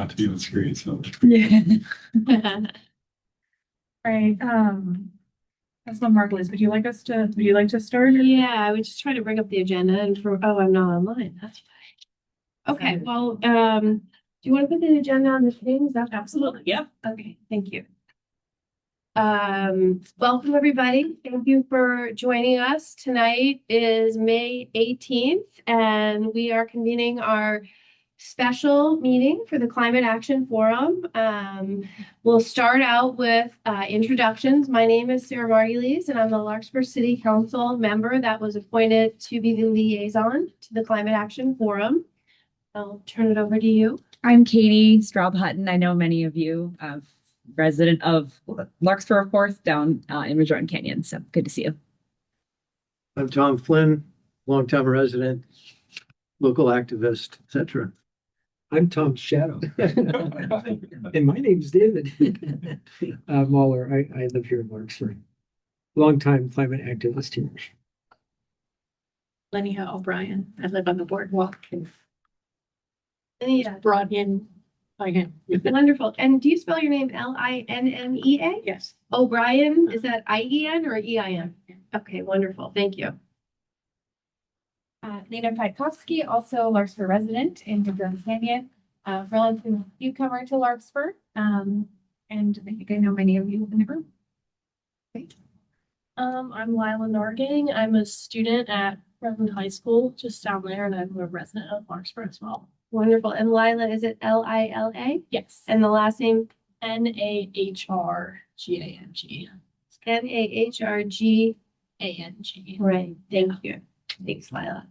not to be on screen, so. Right, Councilman Margulies, would you like to start? Yeah, I was just trying to bring up the agenda and I'm not online. That's fine. Okay, well, do you want to put the agenda on the screen? Is that Absolutely, yep. okay? Thank you. Welcome everybody. Thank you for joining us. Tonight is May 18th and we are convening our special meeting for the Climate Action Forum. We'll start out with introductions. My name is Sarah Margulies and I'm the Larkspur City Council member that was appointed to be the liaison to the Climate Action Forum. I'll turn it over to you. I'm Katie Straub Hutton. I know many of you, resident of Larkspur, of course, down in Redjordan Canyon. So good to see you. I'm Tom Flynn, longtime resident, local activist, etc. I'm Tom Shadow. And my name's David Mahler. I live here in Larkspur. Longtime climate activist here. Lenia O'Brien, I live on the boardwalk and Yeah. brought in by him. Wonderful. And do you spell your name Linnea? Yes. O'Brien, is that IEN or EIN? Okay, wonderful. Thank you. Lena Piatkowski, also Larkspur resident in Redjordan Canyon, relative newcomer to Larkspur. And I think I know many of you in the room. I'm Lila Norgang. I'm a student at Redwood High School, just down there, and I'm a resident of Larkspur as well. Wonderful. And Lila, is it Lila? Yes. And the last name? Nahrgang. Nahrgang. Right. Thank you. Thanks, Lila.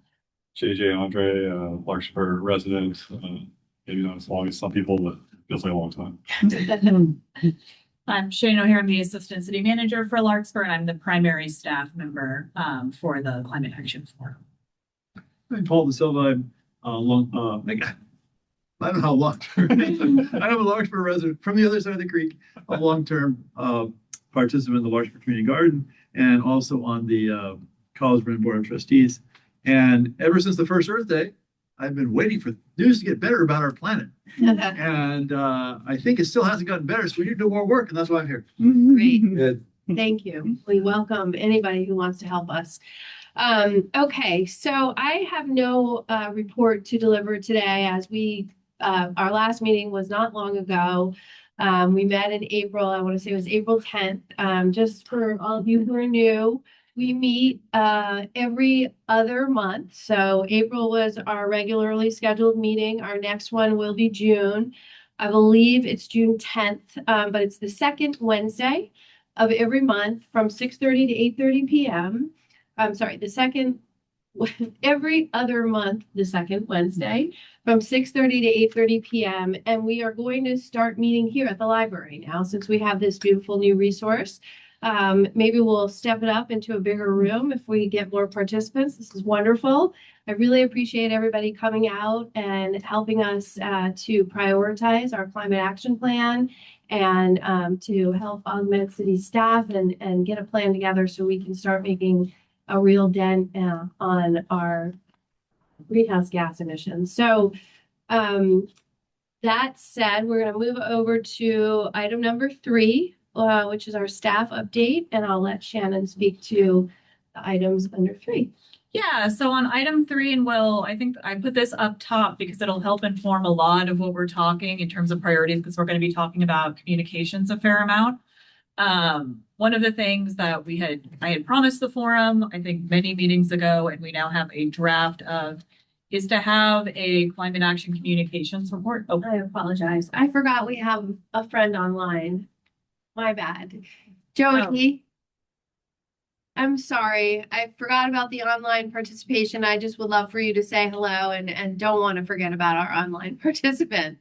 JJ Andre, Larkspur resident, maybe not as long as some people, but feels like a long time. I'm Shane O'Hare. I'm the assistant city manager for Larkspur, and I'm the primary staff member for the Climate Action Forum. I'm Paul De Silva. I don't know how long. I'm a Larkspur resident from the other side of the creek, a long-term participant in the Larkspur Community Garden, and also on the College Brand Board of Trustees. And ever since the first Earth Day, I've been waiting for news to get better about our planet. And I think it still hasn't gotten better, so we need to do more work, and that's why I'm here. Great. Good. Thank you. We welcome anybody who wants to help us. Okay, so I have no report to deliver today as our last meeting was not long ago. We met in April, I want to say it was April 10th. Just for all of you who are new, we meet every other month. So April was our regularly scheduled meeting. Our next one will be June. I believe it's June 10th, but it's the second Wednesday of every month from 6:30 to 8:30 p.m. I'm sorry, every other month, the second Wednesday from 6:30 to 8:30 p.m. And we are going to start meeting here at the library now since we have this beautiful new resource. Maybe we'll step it up into a bigger room if we get more participants. This is wonderful. I really appreciate everybody coming out and helping us to prioritize our climate action plan and to help augment city staff and get a plan together so we can start making a real dent on our greenhouse gas emissions. So that said, we're going to move over to item number 3. Which is our staff update, and I'll let Shannon speak to the items under 3. Yeah, so on item 3, and I think I put this up top because it'll help inform a lot of what we're talking in terms of priorities, because we're going to be talking about communications a fair amount. One of the things that I had promised the forum, I think many meetings ago, and we now have a draft of, is to have a climate action communications report. Oh, I apologize. I forgot we have a friend online. My bad. Jody, I'm sorry. I forgot about the online participation. I just would love for you to say hello and don't want to forget about our online participant.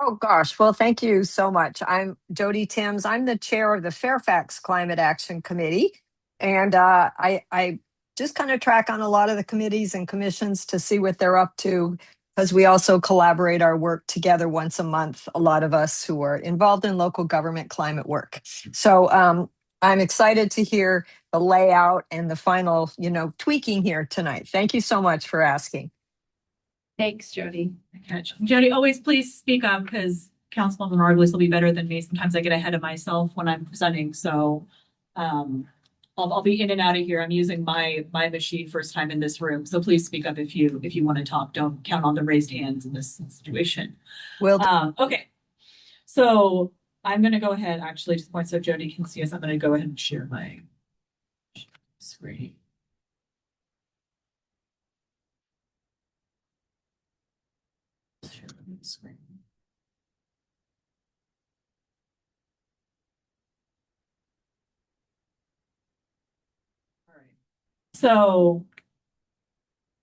Oh gosh, well, thank you so much. I'm Jody Timms. I'm the chair of the Fairfax Climate Action Committee. And I just kind of track on a lot of the committees and commissions to see what they're up to, because we also collaborate our work together once a month, a lot of us who are involved in local government climate work. So I'm excited to hear the layout and the final, tweaking here tonight. Thank you so much for asking. Thanks, Jody. Catch. Jody, always please speak up because Councilwoman Margulies will be better than me. Sometimes I get ahead of myself when I'm presenting, so I'll be in and out of here. I'm using my machine first time in this room, so please speak up if you want to talk. Don't count on the raised hands in this situation. Will Okay, so I'm gonna go ahead, actually, to the point so Jody can see us, I'm gonna go ahead and share my screen. Share my screen. All right. So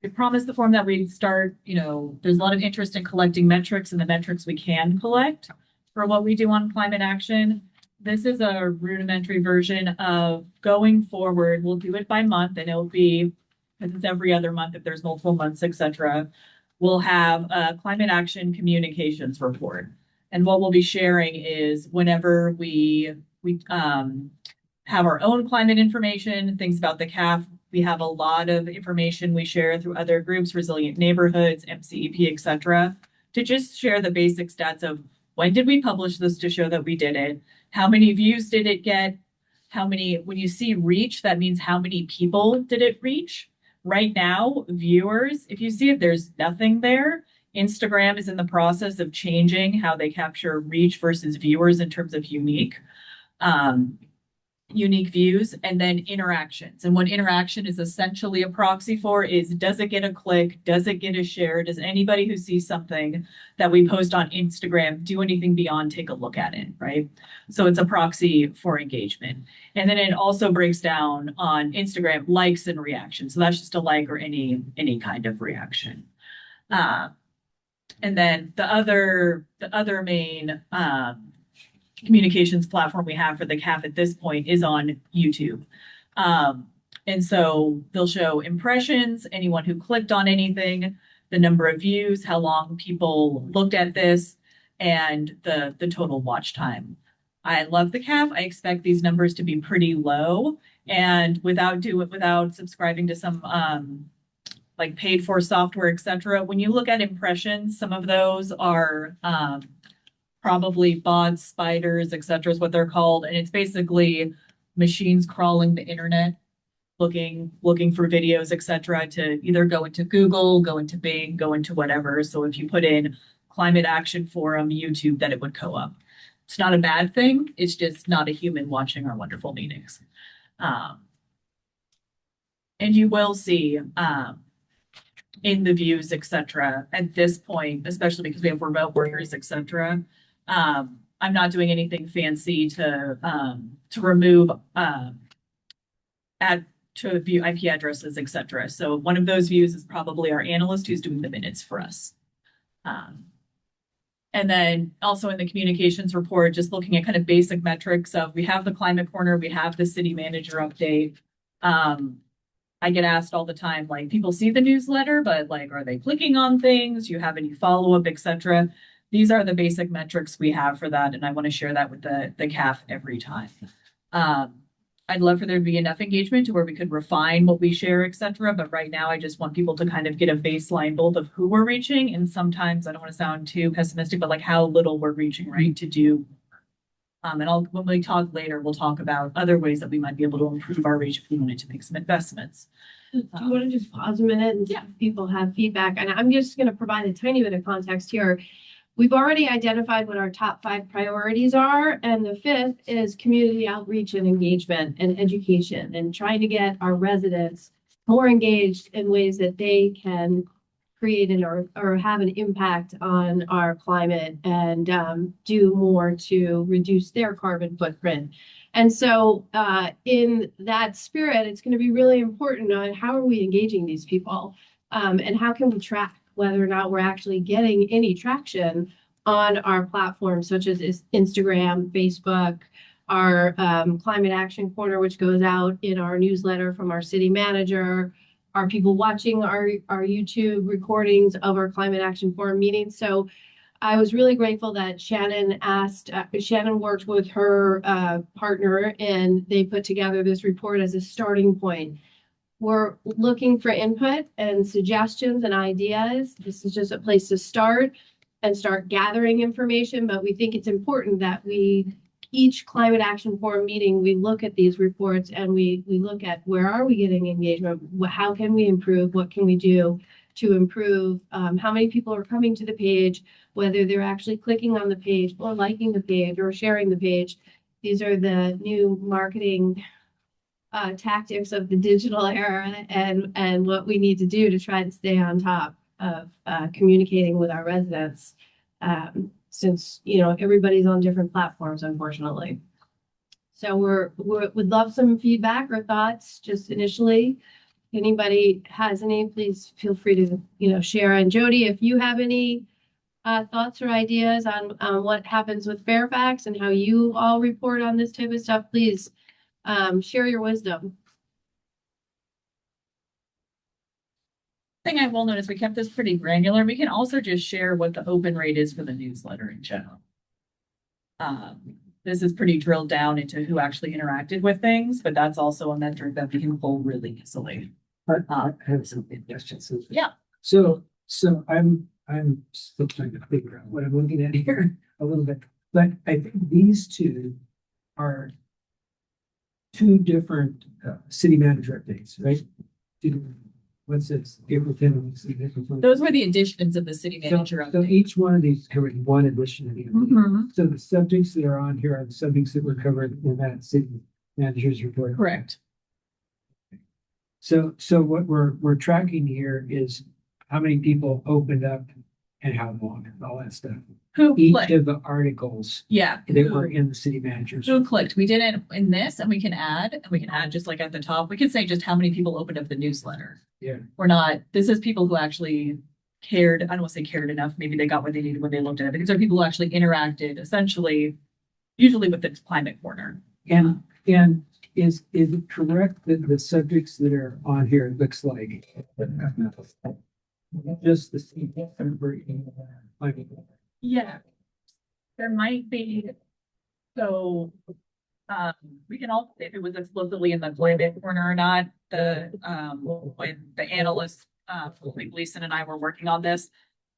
we promised the form that we'd start, there's a lot of interest in collecting metrics and the metrics we can collect for what we do on climate action. This is a rudimentary version of going forward. We'll do it by month and it'll be, because it's every other month if there's multiple months, etc. We'll have a climate action communications report. And what we'll be sharing is whenever we have our own climate information, things about the CAF. We have a lot of information we share through other groups, Resilient Neighborhoods, MCEP, etc., to just share the basic stats of when did we publish this to show that we did it? How many views did it get? When you see reach, that means how many people did it reach? Right now, viewers, if you see if there's nothing there, Instagram is in the process of changing how they capture reach versus viewers in terms of unique views, and then interactions. And what interaction is essentially a proxy for is, does it get a click? Does it get a share? Does anybody who sees something that we post on Instagram do anything beyond take a look at it, right? So it's a proxy for engagement. And then it also breaks down on Instagram likes and reactions. So that's just a like or any kind of reaction. And then the other main communications platform we have for the CAF at this point is on YouTube. And so they'll show impressions, anyone who clicked on anything, the number of views, how long people looked at this, and the total watch time. I love the CAF. I expect these numbers to be pretty low, and without subscribing to some like paid for software, etc. When you look at impressions, some of those are probably bots, spiders, etc. is what they're called. And it's basically machines crawling the internet, looking for videos, etc. to either go into Google, go into Bing, go into whatever. So if you put in Climate Action Forum YouTube, that it would go up. It's not a bad thing. It's just not a human watching our wonderful meetings. And you will see in the views, etc. at this point, especially because we have remote workers, etc. I'm not doing anything fancy to remove to view IP addresses, etc. So one of those views is probably our analyst who's doing the minutes for us. And then also in the communications report, just looking at kind of basic metrics of, we have the climate corner, we have the city manager update. I get asked all the time, like, people see the newsletter, but like, are they clicking on things? Do you have any follow-up, etc.? These are the basic metrics we have for that, and I want to share that with the CAF every time. I'd love for there to be enough engagement to where we could refine what we share, etc. But right now, I just want people to kind of get a baseline both of who we're reaching, and sometimes I don't want to sound too pessimistic, but like how little we're reaching, right, to do. And when we talk later, we'll talk about other ways that we might be able to improve our reach if we wanted to make some investments. Do you want to just pause a minute and see if people have feedback? And I'm just going to provide a tiny bit of context here. We've already identified what our top 5 priorities are, and the 5th is community outreach and engagement and education, and trying to get our residents more engaged in ways that they can create or have an impact on our climate and do more to reduce their carbon footprint. And so in that spirit, it's going to be really important on how are we engaging these people, and how can we track whether or not we're actually getting any traction on our platforms, such as Instagram, Facebook, our Climate Action Corner, which goes out in our newsletter from our city manager. Are people watching our YouTube recordings of our Climate Action Forum meetings? So I was really grateful that Shannon worked with her partner, and they put together this report as a starting point. we're looking for input and suggestions and ideas. This is just a place to start and start gathering information, but we think it's important that each climate action forum meeting, we look at these reports and we look at where are we getting engagement? How can we improve? What can we do to improve? How many people are coming to the page, whether they're actually clicking on the page or liking the page or sharing the page. These are the new marketing tactics of the digital era and what we need to do to try to stay on top of communicating with our residents. Since, everybody's on different platforms, unfortunately. So we'd love some feedback or thoughts just initially. If anybody has any, please feel free to, share. And Jody, if you have any thoughts or ideas on what happens with Fairfax and how you all report on this type of stuff, please share your wisdom. Thing I will notice, we kept this pretty granular. We can also just share what the open rate is for the newsletter in general. This is pretty drilled down into who actually interacted with things, but that's also a metric that we can pull really easily. I have some questions. Yeah. So I'm still trying to figure out what I'm looking at here a little bit, but I think these two are two different city manager updates, right? What's this? April 10th. Those were the additions of the city manager So update. each one of these covered one addition of the update. Mhm. So the subjects that are on here are the subjects that were covered in that city manager's report. Correct. So what we're tracking here is how many people opened up and how long and all that stuff. Who Each clicked? of the articles Yeah. that were in the city manager's. Who clicked? We did it in this, and we can add just like at the top. We can say just how many people opened up the newsletter. Yeah. We're not, this is people who actually cared. I don't want to say cared enough. Maybe they got what they needed when they looked at it. These are people who actually interacted essentially, usually with the climate corner. And is it correct that the subjects that are on here, it looks like just the city member in climate. Yeah. There might be, so, we can also, if it was explicitly in the climate corner or not, when the analysts, like Lisa and I were working on this,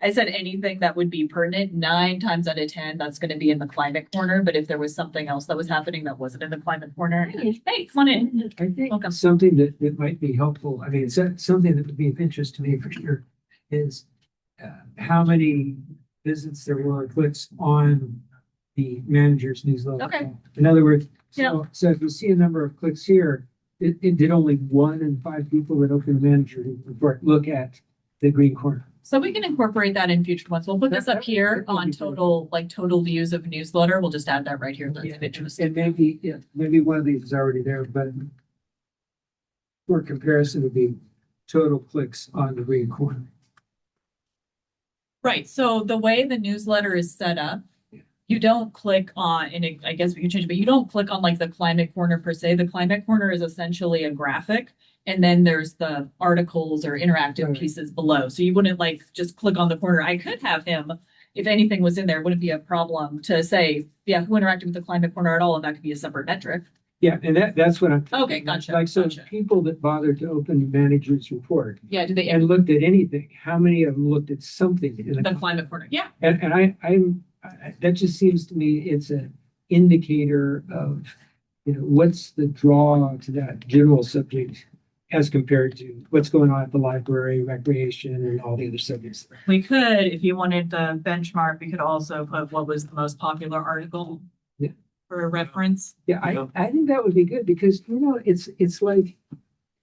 I said anything that would be pertinent, 9 times out of 10, that's gonna be in the climate corner, but if there was something else that was happening that wasn't in the climate corner, hey, come on in. I think Welcome. something that might be helpful, I mean, something that would be of interest to me for sure is how many visits there were, clicks on the manager's newsletter. Okay. In other words, Yeah. so if you see a number of clicks here, it did only 1 in 5 people that opened the manager report look at the green corner. So we can incorporate that in future ones. We'll put this up here on total views of newsletter. We'll just add that right here. That's of interest. And maybe one of these is already there, but for comparison would be total clicks on the green corner. Right, so the way the newsletter is set up, you don't click on, I guess we can change it, but you don't click on like the climate corner per se. The climate corner is essentially a graphic. And then there's the articles or interactive pieces below. So you wouldn't like just click on the corner. I could have him, if anything was in there, wouldn't be a problem to say, yeah, who interacted with the climate corner at all? And that could be a separate metric. Yeah, and that's what I'm. Okay, gotcha, Like, so gotcha. people that bothered to open the manager's report Yeah, do they, and looked at anything, how many of them looked at something? In the climate corner? Yeah, And I'm that just seems to me it's an indicator of, what's the draw to that general subject as compared to what's going on at the library, recreation, and all the other subjects. we could, if you wanted the benchmark, we could also put what was the most popular article. Yeah. For a reference. Yeah, I think that would be good because, it's like,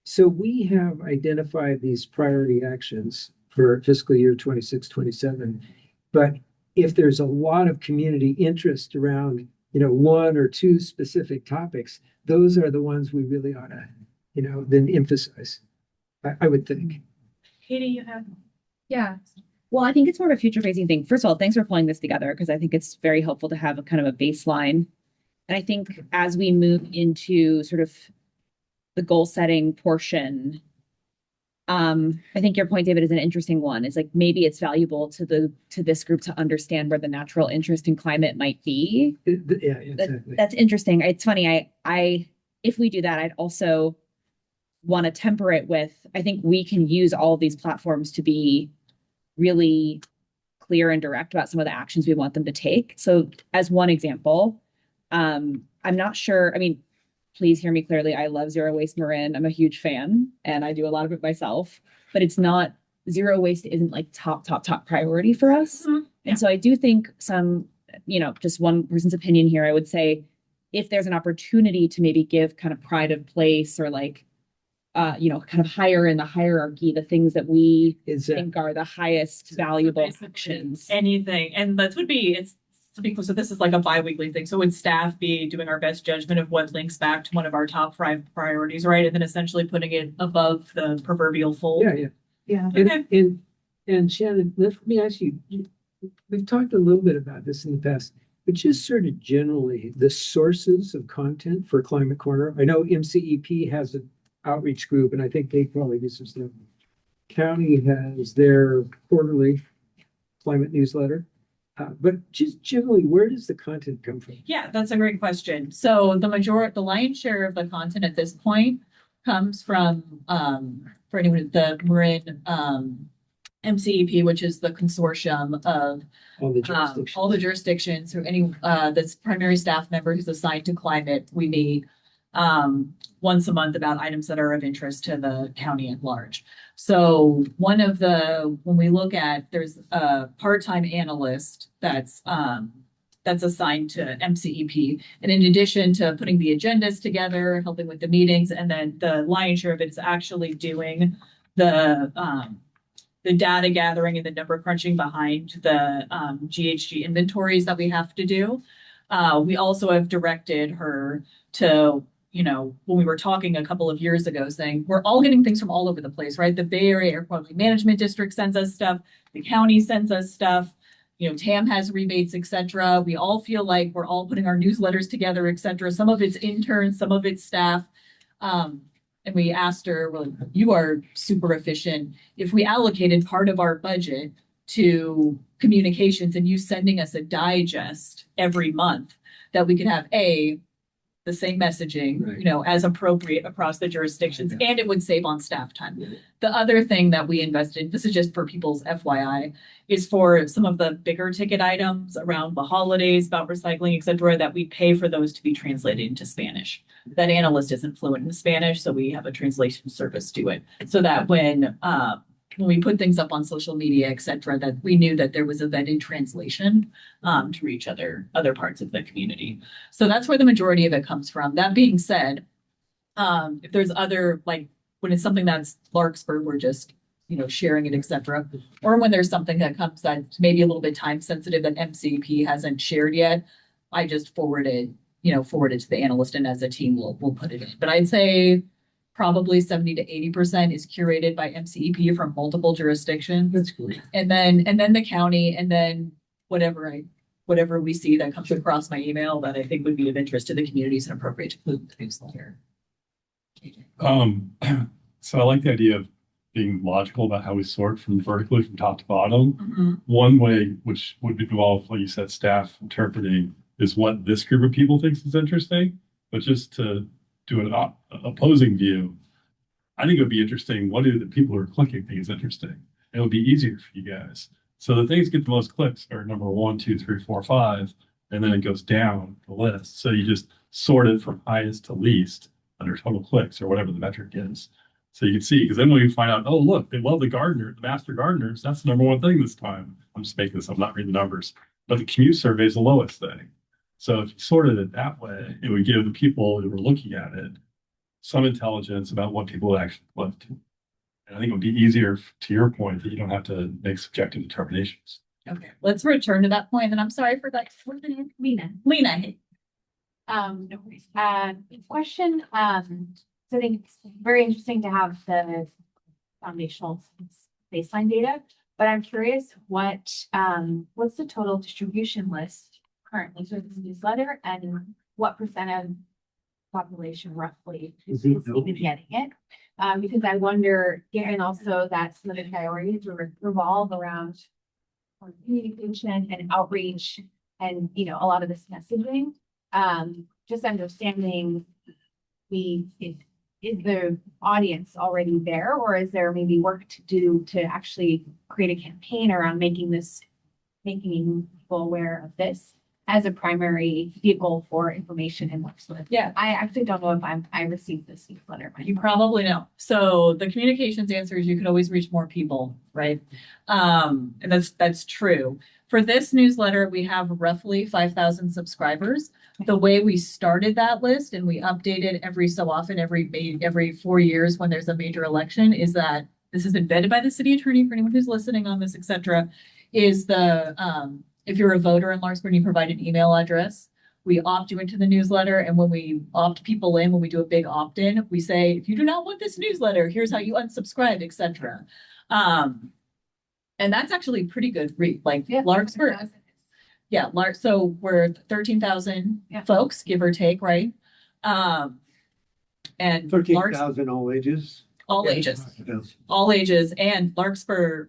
so we have identified these priority actions for fiscal year 26, 27. But if there's a lot of community interest around, 1 or 2 specific topics, those are the ones we really ought to, then emphasize. I would think. Katie, you have. Yeah. Well, I think it's more of a future facing thing. First of all, thanks for pulling this together because I think it's very helpful to have a kind of a baseline. And I think as we move into sort of the goal setting portion, I think your point, David, is an interesting one. It's like maybe it's valuable to this group to understand where the natural interest in climate might be. Yeah, exactly. That's interesting. It's funny. I if we do that, I'd also want to temper it with, I think we can use all of these platforms to be really clear and direct about some of the actions we want them to take. So as one example, I'm not sure, I mean, please hear me clearly. I love Zero Waste Marin. I'm a huge fan and I do a lot of it myself, but it's not, zero waste isn't like top priority for us. And so I do think some, you know, just one person's opinion here, I would say if there's an opportunity to maybe give kind of pride of place or like, you know, kind of higher in the hierarchy, the things that we think are the highest valuable actions. Anything, and that would be, it's, so this is like a bi-weekly thing. So would staff be doing our best judgment of what links back to one of our top 5 priorities, right? And then essentially putting it above the proverbial fold. Yeah. Okay. And Shannon, let me ask you, we've talked a little bit about this in the past, but just sort of generally, the sources of content for Climate Corner. I know MCEP has an outreach group, and I think they probably do some stuff. County has their quarterly climate newsletter. But just generally, where does the content come from? Yeah, that's a great question. So the lion's share of the content at this point comes from, for anyone, the Marin MCEP, which is the consortium of all the jurisdictions. So any that's primary staff member who's assigned to climate, we meet once a month about items that are of interest to the county at large. So when we look at, there's a part-time analyst that's assigned to MCEP. And in addition to putting the agendas together, helping with the meetings, and then the lion's share of it is actually doing the data gathering and the number crunching behind the GHG inventories that we have to do. We also have directed her to, you know, when we were talking a couple of years ago, saying we're all getting things from all over the place, right? The Bay Area Air Quality Management District sends us stuff. The county sends us stuff. You know, TAM has rebates, et cetera. We all feel like we're all putting our newsletters together, et cetera. Some of it's interns, some of it's staff. And we asked her, well, you are super efficient. If we allocated part of our budget to communications and you sending us a digest every month, that we could have the same messaging, Right. you know, as appropriate across the jurisdictions, and it would save on staff time. The other thing that we invested, this is just for people's FYI, is for some of the bigger ticket items around the holidays, about recycling, et cetera, that we pay for those to be translated into Spanish. That analyst isn't fluent in Spanish, so we have a translation service do it. So that when we put things up on social media, et cetera, that we knew that there was a vetted translation to reach other parts of the community. So that's where the majority of it comes from. That being said, if there's other, like when it's something that's Larkspur, we're just, you know, sharing it, et cetera. Or when there's something that comes that's maybe a little bit time sensitive that MCP hasn't shared yet, I just forward it to the analyst, and as a team, we'll put it in. But I'd say probably 70 to 80% is curated by MCEP from multiple jurisdictions. That's great. And then the county, and then whatever we see that comes across my email that I think would be of interest to the communities and appropriate to include the newsletter. So I like the idea of being logical about how we sort from vertically from top to bottom. Mhm. One way, which would involve, like you said, staff interpreting, is what this group of people thinks is interesting. But just to do an opposing view, I think it would be interesting. What do the people who are clicking think is interesting? It would be easier for you guys. So the things that get the most clicks are number 1, 2, 3, 4, 5, and then it goes down the list. So you just sort it from highest to least under total clicks or whatever the metric is. So you can see, because then when you find out, oh, look, they love the master gardeners. That's the number 1 thing this time. I'm just making this up, not reading the numbers. But the commute survey is the lowest thing. So if you sorted it that way, it would give the people who were looking at it some intelligence about what people actually clicked. And I think it would be easier, to your point, that you don't have to make subjective determinations. Okay, let's return to that point. And I'm sorry for that. Lena. Lena. No worries. Question, so I think it's very interesting to have the foundational baseline data, but I'm curious what's the total distribution list currently for this newsletter, and what percent of population roughly is even getting it? Because I wonder, and also that some of the priorities revolve around communication and outreach and, you know, a lot of this messaging. Just understanding if is the audience already there, or is there maybe work to do to actually create a campaign around making people aware of this as a primary vehicle for information in Westwood? Yeah. I actually don't know if I received this newsletter. You probably know. So the communications answer is you could always reach more people, right? And that's true. For this newsletter, we have roughly 5,000 subscribers. The way we started that list and we update it every so often, every 4 years when there's a major election, is that this has been vetted by the city attorney for anyone who's listening on this, etc. Is if you're a voter in Larkspur and you provide an email address, we opt you into the newsletter. And when we opt people in, when we do a big opt-in, we say, if you do not want this newsletter, here's how you unsubscribe, etc. And that's actually pretty good read. Like Larkspur. Yeah, so we're 13,000 folks, give or take, right? And 13,000 all ages. all ages, Yes. all ages, and Larkspur,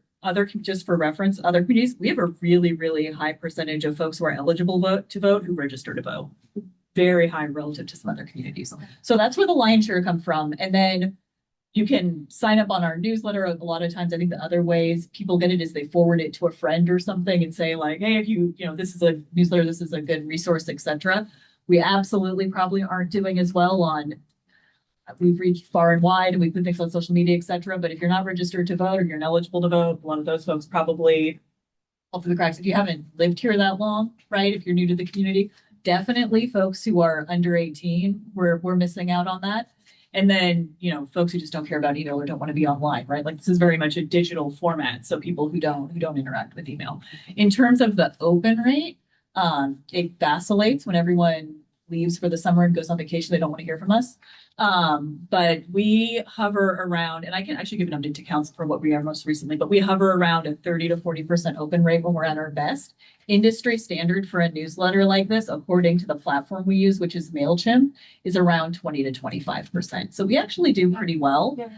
just for reference, other communities, we have a really, really high percentage of folks who are eligible to vote who register to vote. Very high relative to some other communities. So that's where the lion's share come from. And then you can sign up on our newsletter. A lot of times, I think the other ways people get it is they forward it to a friend or something and say like, hey, if this is a newsletter, this is a good resource, etc. We absolutely probably aren't doing as well we've reached far and wide and we put things on social media, etc. But if you're not registered to vote or you're ineligible to vote, a lot of those folks probably fall through the cracks. If you haven't lived here that long, right? If you're new to the community, definitely folks who are under 18, we're missing out on that. And then, folks who just don't care about email or don't want to be online, right? Like this is very much a digital format. So people who don't interact with email. In terms of the open rate, it vacillates when everyone leaves for the summer and goes on vacation. They don't want to hear from us. But we hover around, and I should give an update to council for what we are most recently, but we hover around a 30 to 40% open rate when we're at our best. Industry standard for a newsletter like this, according to the platform we use, which is MailChimp, is around 20 to 25%. So we actually do pretty well. Yeah.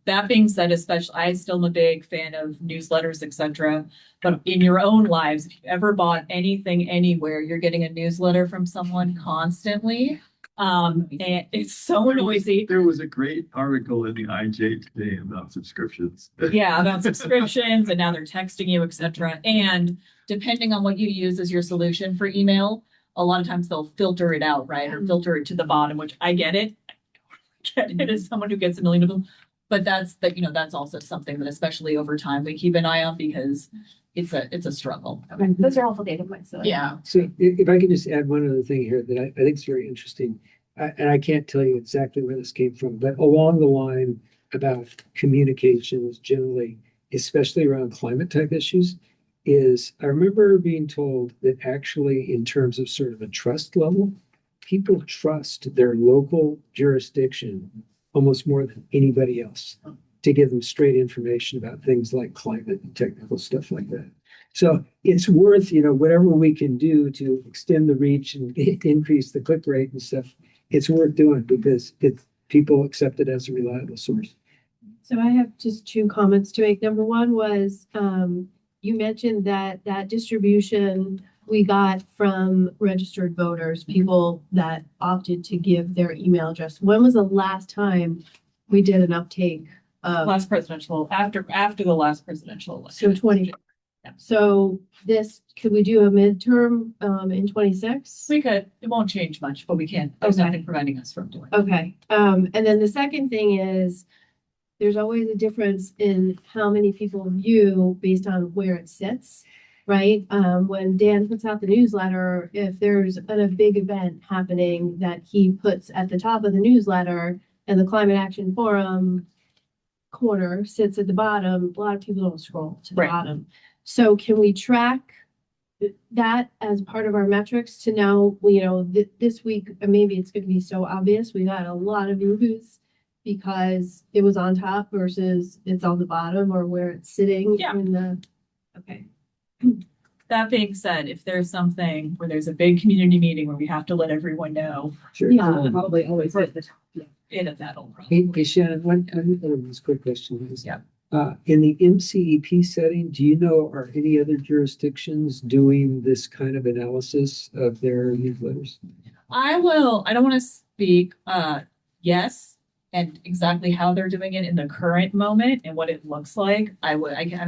That being said, especially, I still am a big fan of newsletters, etc. But in your own lives, if you've ever bought anything anywhere, you're getting a newsletter from someone constantly. And it's so noisy. There was a great article in the IJ today about subscriptions. Yeah, about subscriptions, and now they're texting you, etc. And depending on what you use as your solution for email, a lot of times they'll filter it out, right? Or filter it to the bottom, which I get it. As someone who gets a million of them. But that's also something that especially over time we keep an eye on because it's a struggle. Okay, those are helpful data points. So Yeah. So if I could just add one other thing here that I think is very interesting, and I can't tell you exactly where this came from, but along the line about communications generally, especially around climate type issues, is I remember being told that actually in terms of sort of a trust level, people trust their local jurisdiction almost more than anybody else to give them straight information about things like climate and technical stuff like that. So it's worth, whatever we can do to extend the reach and increase the click rate and stuff. It's worth doing because people accept it as a reliable source. So I have just two comments to make. Number one was, you mentioned that distribution we got from registered voters, people that opted to give their email address. When was the last time we did an uptake of? After the last presidential election. So 20. Yeah. So could we do a midterm in 26? We could. It won't change much, but we can. There's nothing preventing us from doing it. Okay. And then the second thing is there's always a difference in how many people view based on where it sits, right? When Dan puts out the newsletter, if there's a big event happening that he puts at the top of the newsletter and the Climate Action Forum corner sits at the bottom, a lot of people don't scroll to the Right. bottom. So can we track that as part of our metrics to know, this week, maybe it's going to be so obvious, we got a lot of views because it was on top versus it's on the bottom or where it's sitting Yeah. okay. That being said, if there's something where there's a big community meeting where we have to let everyone know, Sure. Yeah. Probably always at the top. that'll Hey, Shannon, one quick question is, Yeah. In the MCEP setting, do you know, are any other jurisdictions doing this kind of analysis of their newsletters? I don't want to speak, yes, and exactly how they're doing it in the current moment and what it looks like, I'm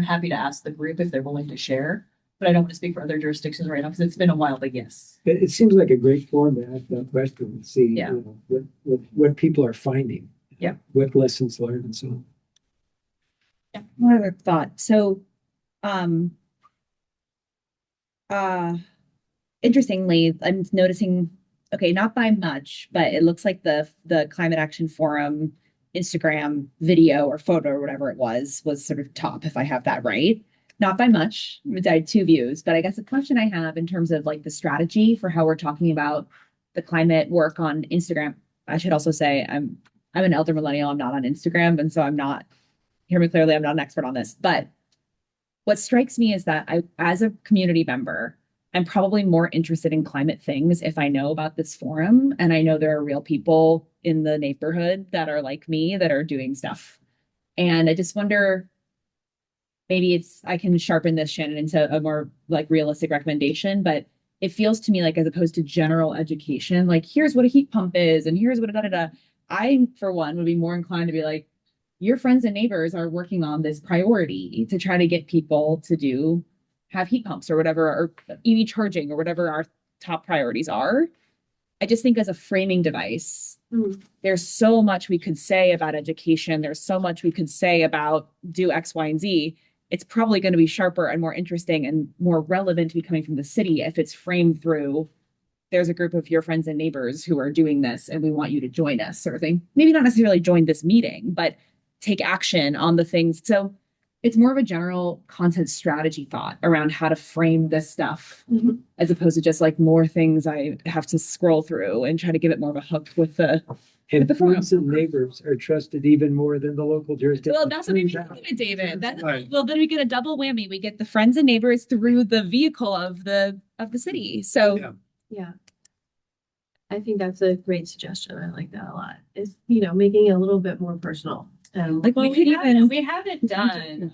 happy to ask the group if they're willing to share. But I don't want to speak for other jurisdictions right now because it's been a while, but yes. It seems like a great forum to ask that question and see, Yeah. you know, what people are finding. Yeah. What lessons learned and so on. Yeah, one other thought. So, interestingly, I'm noticing, okay, not by much, but it looks like the Climate Action Forum Instagram video or photo or whatever it was sort of top, if I have that right. Not by much, it died 2 views, but I guess a question I have in terms of like the strategy for how we're talking about the climate work on Instagram. I should also say I'm an elder millennial. I'm not on Instagram, and so I'm not, hear me clearly, I'm not an expert on this. But what strikes me is that I, as a community member, I'm probably more interested in climate things if I know about this forum and I know there are real people in the neighborhood that are like me that are doing stuff. And I just wonder, maybe I can sharpen this, Shannon, into a more like realistic recommendation, but it feels to me like as opposed to general education, like here's what a heat pump is and here's what I, for one, would be more inclined to be like, your friends and neighbors are working on this priority to try to get people to have heat pumps or whatever, or EV charging or whatever our top priorities are. I just think as a framing device, there's so much we could say about education. There's so much we could say about do X, Y, and Z. It's probably going to be sharper and more interesting and more relevant to be coming from the city if it's framed through there's a group of your friends and neighbors who are doing this and we want you to join us, sort of thing. Maybe not necessarily join this meeting, but take action on the things. So it's more of a general content strategy thought around how to frame this stuff, as opposed to just like more things I have to scroll through and try to give it more of a hook with the. And the forum. friends and neighbors are trusted even more than the local jurisdiction. Well, that's what we mean, David. Well, then we get a double whammy. We get the friends and neighbors through the vehicle of the city. So Yeah. I think that's a great suggestion. I like that a lot. Is, making it a little bit more personal. like Well, we could even. we haven't done,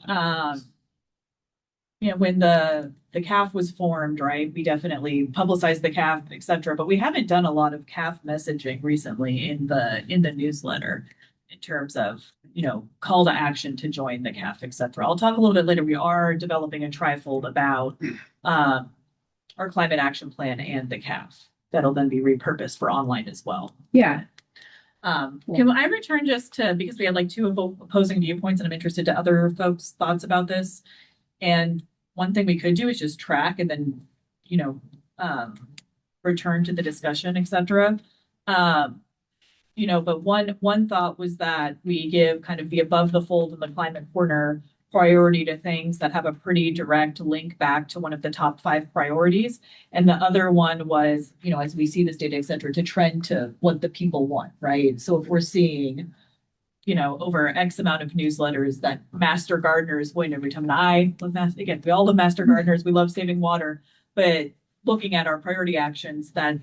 when the CAF was formed, right? We definitely publicized the CAF, et cetera, but we haven't done a lot of CAF messaging recently in the newsletter in terms of, call to action to join the CAF, et cetera. I'll talk a little bit later. We are developing a trifold about our climate action plan and the CAF. That'll then be repurposed for online as well. Yeah. Can I return just to, because we had like 2 opposing viewpoints and I'm interested to other folks' thoughts about this. And one thing we could do is just track and then, return to the discussion, et cetera. But one thought was that we give kind of the above the fold in the climate corner priority to things that have a pretty direct link back to one of the top 5 priorities. And the other one was, as we see this data, et cetera, to trend to what the people want, right? So if we're seeing, over X amount of newsletters that master gardeners, every time, and I love again, we all love master gardeners, we love saving water, but looking at our priority actions that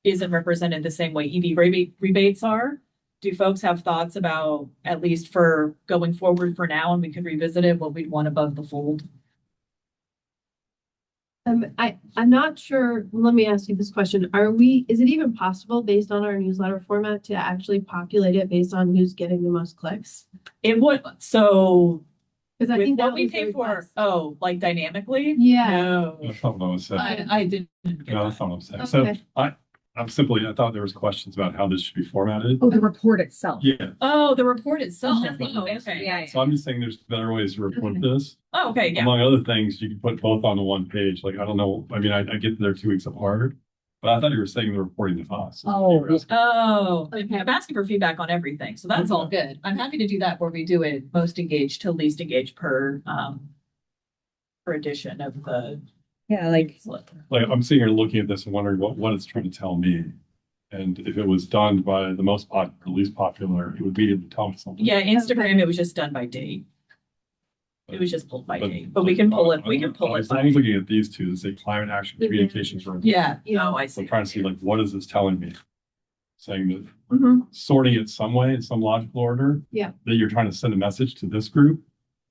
isn't represented the same way EV rebates are. Do folks have thoughts about, at least for going forward for now, and we could revisit it, what we'd want above the fold? I'm not sure. Let me ask you this question. Is it even possible based on our newsletter format to actually populate it based on who's getting the most clicks? It would, so Because I with think what that we was pay the for, request. like dynamically? Yeah. No, That's not what I was saying. I didn't. get No, that's that. not what I'm saying. So Okay. I thought there was questions about how this should be formatted. Oh, the report itself. Yeah, Oh, the report itself. Oh, Oh, okay. Yeah. so I'm just saying there's better ways to report this. Oh, okay, yeah. Among other things, you can put both on the one page. Like, I don't know, I mean, I get they're 2 weeks apart, but I thought you were saying they're reporting to us. Oh, Oh, Okay. I'm asking for feedback on everything, so that's all good. I'm happy to do that where we do it most engaged to least engaged per edition of the. Yeah, like Like, I'm sitting here looking at this and wondering what it's trying to tell me. And if it was done by the most popular, least popular, it would immediately tell me something. Yeah, Instagram, it was just done by date. It was just pulled by date, but we can pull it, we can pull it. I was looking at these 2, that say climate action communications. Room. Yeah, Yeah. oh, I I'm see. trying to see like, what is this telling me? Saying that Mhm. sorting it some way in some logical order. Yeah. That you're trying to send a message to this group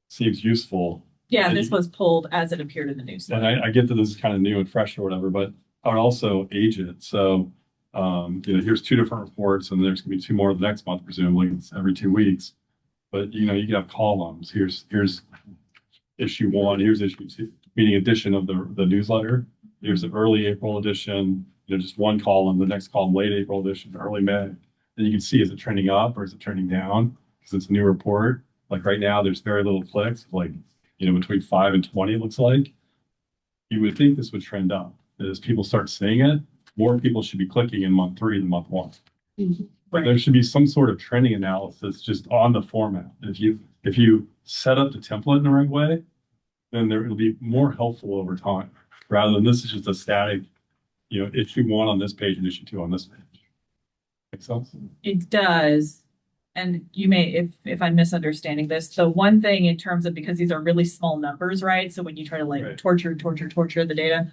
seems useful. Yeah, this was pulled as it appeared in the And newsletter. I get that this is kind of new and fresh or whatever, but I would also age it. So Here's 2 different reports, and there's gonna be 2 more the next month, presumably it's every 2 weeks. But you can have columns. Here's issue 1, here's issue 2, meaning edition of the newsletter. Here's the early April edition, just 1 column, the next column, late April edition, early May. And you can see, is it trending up or is it trending down? Because it's a new report. Like right now, there's very little clicks, like, between 5 and 20, it looks like. You would think this would trend up. As people start seeing it, more people should be clicking in month 3 than month 1. But there should be some sort of trending analysis just on the format. If you set up the template in the right way, then it'll be more helpful over time, rather than this is just a static, issue 1 on this page and issue 2 on this page. Make sense? It does. And you may, if I'm misunderstanding this, the one thing in terms of, because these are really small numbers, right? So when you try to Right. torture the data,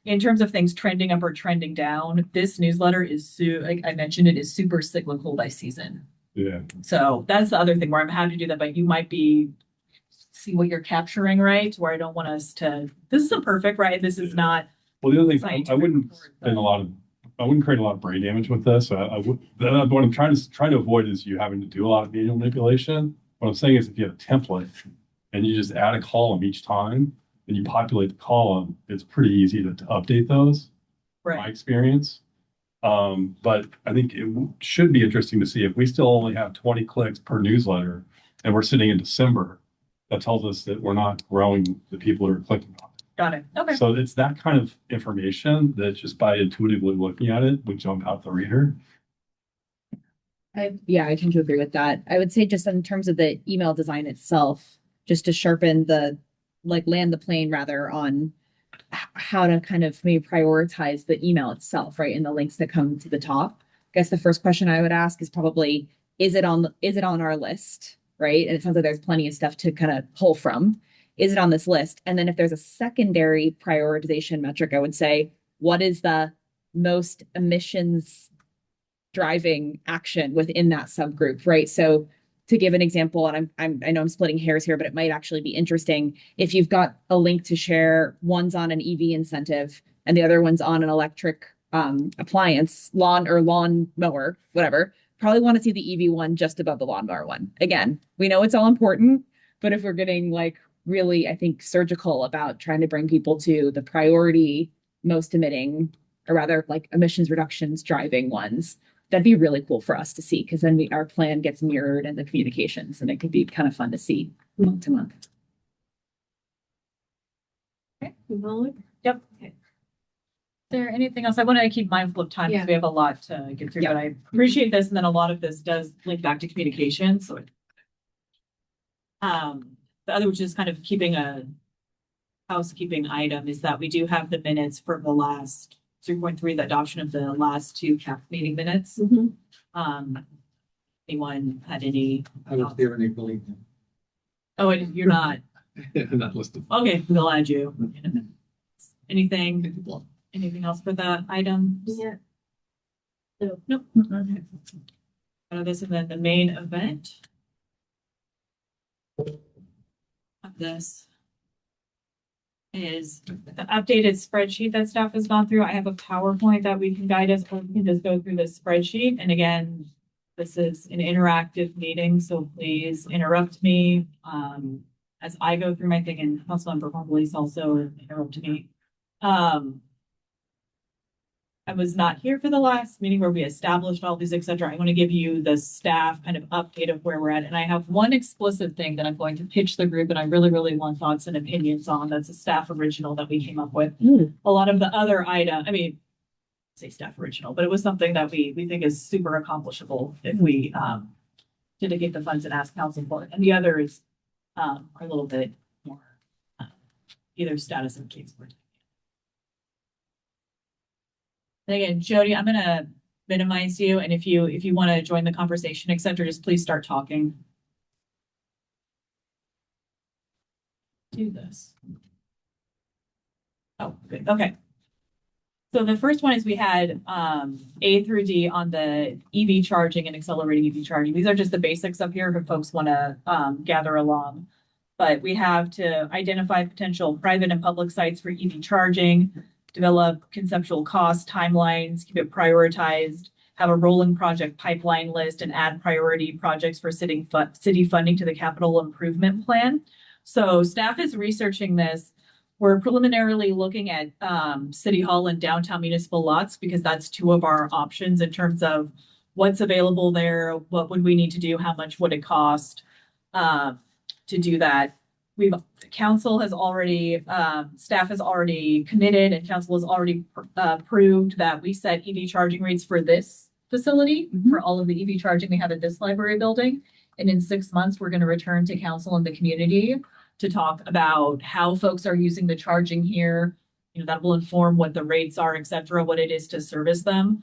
in terms of things trending up or trending down, this newsletter is, like I mentioned, it is super cyclical by season. Yeah. So that's the other thing where I'm happy to do that, but you might see what you're capturing, right? Where I don't want us to, this isn't perfect, right? This is not. Well, the other thing, scientific I wouldn't report, spend but- I wouldn't create a lot of brain damage with this. What I'm trying to avoid is you having to do a lot of manual manipulation. What I'm saying is, if you have a template and you just add a column each time and you populate the column, it's pretty easy to update those. My Right. experience. But I think it should be interesting to see if we still only have 20 clicks per newsletter and we're sitting in December. That tells us that we're not growing the people who are clicking on it. Got it. Okay. So it's that kind of information that just by intuitively looking at it would jump out the reader. I tend to agree with that. I would say just in terms of the email design itself, just to sharpen land the plane rather on how to kind of maybe prioritize the email itself, right? And the links that come to the top. I guess the first question I would ask is probably, is it on our list, right? And it sounds like there's plenty of stuff to kind of pull from. Is it on this list? And then if there's a secondary prioritization metric, I would say, what is the most emissions driving action within that subgroup, right? So to give an example, and I know I'm splitting hairs here, but it might actually be interesting. If you've got a link to share, one's on an EV incentive and the other one's on an electric appliance, lawn mower, whatever, probably want to see the EV one just above the lawnmower one. Again, we know it's all important, but if we're getting really, I think, surgical about trying to bring people to the priority most emitting, or rather emissions reductions driving ones, that'd be really cool for us to see, because then our plan gets mirrored in the communications and it could be kind of fun to see month to month. Okay, Molly? Yep. Okay. Is there anything else? I want to keep mindful of time because Yeah. we have a lot to get through, but I appreciate this. And then a lot of this does link back to communication. So, the other, which is kind of keeping a housekeeping item, is that we do have the minutes for the last 3.3, the adoption of the last 2 CAP meeting minutes. Anyone had any? I was there in April. Oh, you're not. Not listed. Okay, we'll add you in a minute. Anything else for the item? Yeah. Nope. Okay. This, and then the main event of this is the updated spreadsheet that staff has gone through. I have a PowerPoint that we can guide us, or we can just go through this spreadsheet. And again, this is an interactive meeting, so please interrupt me as I go through my thing, and Councilmember Margulies also interrupt me. I was not here for the last meeting where we established all these, et cetera. I want to give you the staff kind of update of where we're at. And I have one explicit thing that I'm going to pitch the group, and I really, really want thoughts and opinions on. That's a staff original that we came up with. A lot of the other items, say staff original, but it was something that we think is super accomplishable if we dedicate the funds and ask council for it. And the others are a little bit more either status and case for. And again, Jody, I'm gonna minimize you, and if you want to join the conversation, et cetera, just please start talking. Do this. Oh, good. Okay. So the first one is we had A through D on the EV charging and accelerating EV charging. These are just the basics up here if folks want to gather along. But we have to identify potential private and public sites for EV charging, develop conceptual cost timelines, keep it prioritized, have a rolling project pipeline list, and add priority projects for city funding to the capital improvement plan. So staff is researching this. We're preliminarily looking at City Hall and downtown municipal lots because that's two of our options in terms of what's available there, what would we need to do, how much would it cost to do that. Council has already, staff has already committed and council has already approved that we set EV charging rates for this facility, for all of the EV charging we have at this library building. And in 6 months, we're going to return to council and the community to talk about how folks are using the charging here. You know, that will inform what the rates are, et cetera, what it is to service them.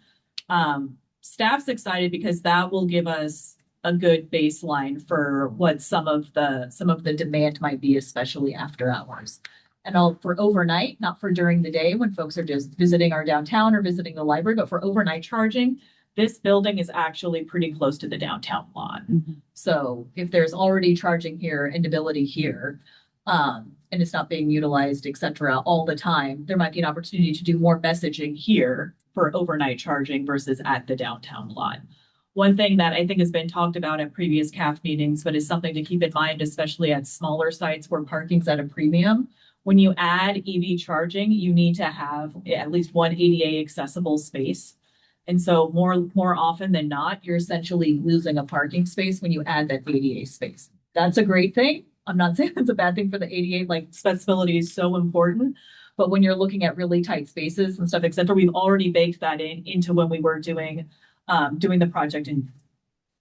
Staff's excited because that will give us a good baseline for what some of the demand might be, especially after hours. And for overnight, not for during the day when folks are just visiting our downtown or visiting the library, but for overnight charging, this building is actually pretty close to the downtown lot. So if there's already charging here and ability here, and it's not being utilized, et cetera, all the time, there might be an opportunity to do more messaging here for overnight charging versus at the downtown lot. One thing that I think has been talked about at previous CAF meetings, but is something to keep in mind, especially at smaller sites where parking's at a premium. When you add EV charging, you need to have at least one ADA accessible space. And so more often than not, you're essentially losing a parking space when you add that ADA space. That's a great thing. I'm not saying it's a bad thing for the ADA, like accessibility is so important. But when you're looking at really tight spaces and stuff, et cetera, we've already baked that into when we were doing the project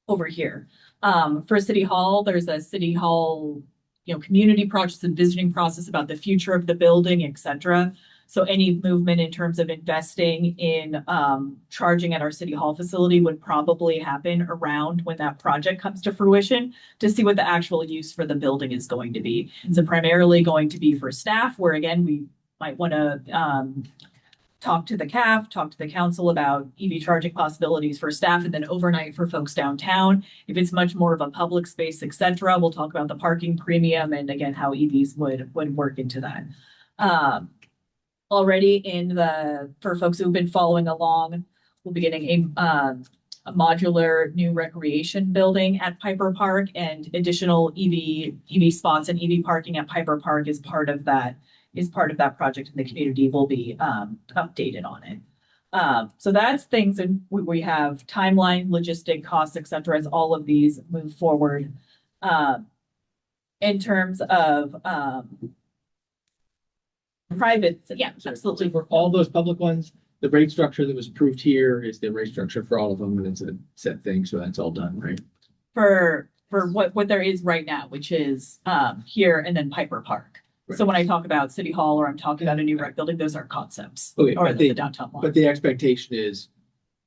over here. For City Hall, there's a City Hall, community projects and visiting process about the future of the building, et cetera. So any movement in terms of investing in charging at our City Hall facility would probably happen around when that project comes to fruition to see what the actual use for the building is going to be. So primarily going to be for staff, where again, we might want to talk to the CAF, talk to the council about EV charging possibilities for staff, and then overnight for folks downtown. If it's much more of a public space, et cetera, we'll talk about the parking premium and again, how EVs would work into that. Already for folks who've been following along, we'll be getting a modular new recreation building at Piper Park, and additional EV spots and EV parking at Piper Park is part of that project, and the community will be updated on it. So that's things, and we have timeline, logistic costs, et cetera, as all of these move forward. In terms of private, yeah, absolutely. For all those public ones, the rate structure that was approved here is the rate structure for all of them, and it's a set thing, so that's all done, right? For what there is right now, which is here and then Piper Park. Right. So when I talk about City Hall or I'm talking about a new rec building, those are concepts. Okay, or the downtown lot. But the expectation is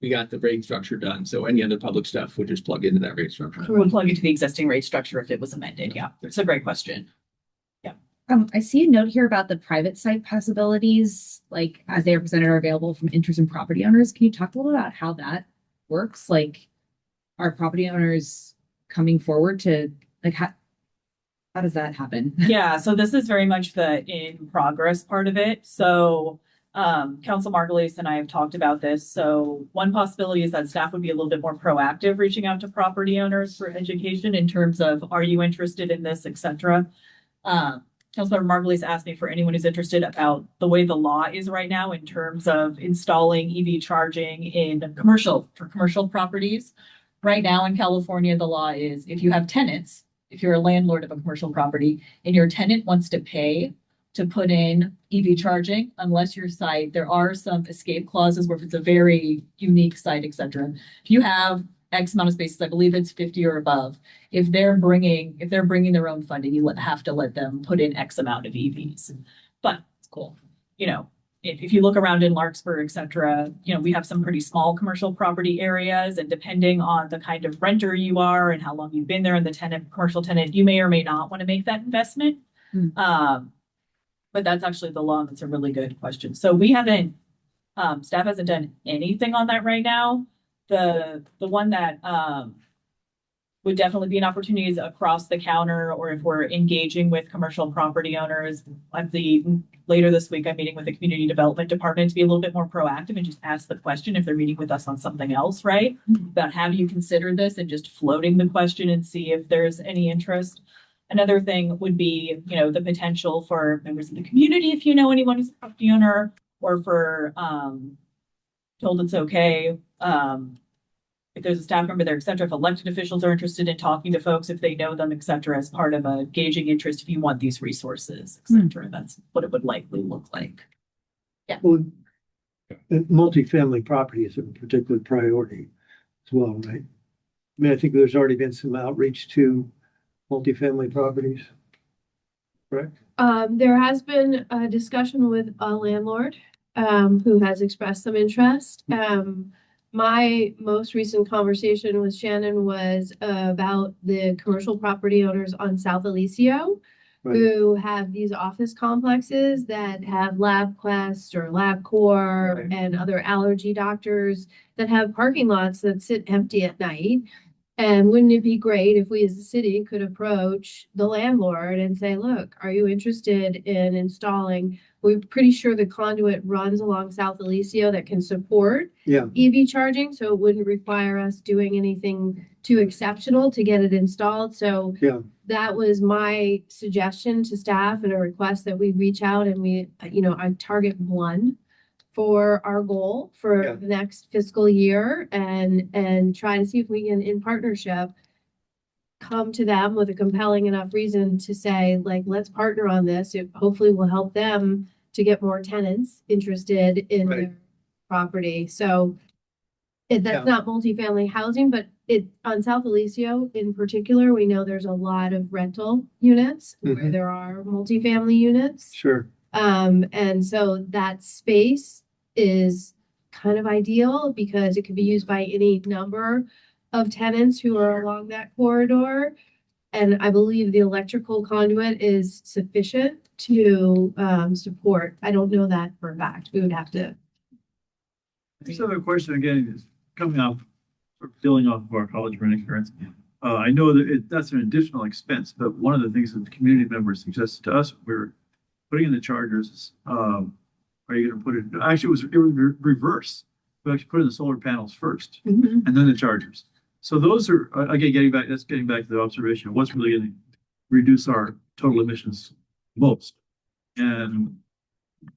we got the rate structure done, so any other public stuff would just plug into that rate structure. We would plug into the existing rate structure if it was amended. Yeah, it's a great question. Yeah. I see a note here about the private site possibilities, like as they are presented are available from interest in property owners. Can you talk a little about how that works? Like, are property owners coming forward to how does that happen? Yeah, so this is very much the in progress part of it. So Council Margulies and I have talked about this. So one possibility is that staff would be a little bit more proactive, reaching out to property owners for education in terms of, are you interested in this, et cetera. Councilmember Margulies asked me for anyone who's interested about the way the law is right now in terms of installing EV charging for commercial properties. Right now in California, the law is if you have tenants, if you're a landlord of a commercial property and your tenant wants to pay to put in EV charging, unless your site, there are some escape clauses where if it's a very unique site, et cetera. If you have X amount of spaces, I believe it's 50 or above. If they're bringing their own funding, you have to let them put in X amount of EVs. But it's cool. If you look around in Larkspur, et cetera, we have some pretty small commercial property areas, and depending on the kind of renter you are and how long you've been there and the commercial tenant, you may or may not want to make that investment. But that's actually the law. That's a really good question. So we haven't, staff hasn't done anything on that right now. The one that would definitely be an opportunities across the counter, or if we're engaging with commercial property owners. Later this week, I'm meeting with the community development department to be a little bit more proactive and just ask the question if they're meeting with us on something else, right? About have you considered this, and just floating the question and see if there's any interest. Another thing would be, the potential for members of the community, if you know anyone who's a property owner, or for told it's okay. If there's a staff member there, et cetera, if elected officials are interested in talking to folks, if they know them, et cetera, as part of a gauging interest, if you want these resources, et cetera, that's what it would likely look like. Well, multifamily property is a particular priority as well, right? I mean, I think there's already been some outreach to multifamily properties. Correct? There has been a discussion with a landlord who has expressed some interest. My most recent conversation with Shannon was about the commercial property owners on South Alicio who have these office complexes that have LabQuest or LabCorp and other allergy doctors that have parking lots that sit empty at night. And wouldn't it be great if we as a city could approach the landlord and say, look, are you interested in installing? We're pretty sure the conduit runs along South Alicio that can support EV charging, so it wouldn't require us doing anything too exceptional to get it installed. So that was my suggestion to staff and a request that we reach out and I target 1 for our goal for the next fiscal year and try to see if we can, in partnership, come to them with a compelling enough reason to say, like, let's partner on this. It hopefully will help them to get more tenants interested in their property. So that's not multifamily housing, but on South Alicio in particular, we know there's a lot of rental units where there are multifamily units. Sure. And so that space is kind of ideal because it could be used by any number of tenants who are along that corridor. And I believe the electrical conduit is sufficient to support. I don't know that for a fact. We would have to. This other question again is coming off, or building off of our college rent experience. I know that that's an additional expense, but one of the things that the community members suggested to us, we're putting in the chargers. Are you going to put it? Actually, it was reverse. We actually put in the solar panels first, and then the chargers. So those are again getting back to the observation of what's really going to reduce our total emissions most. And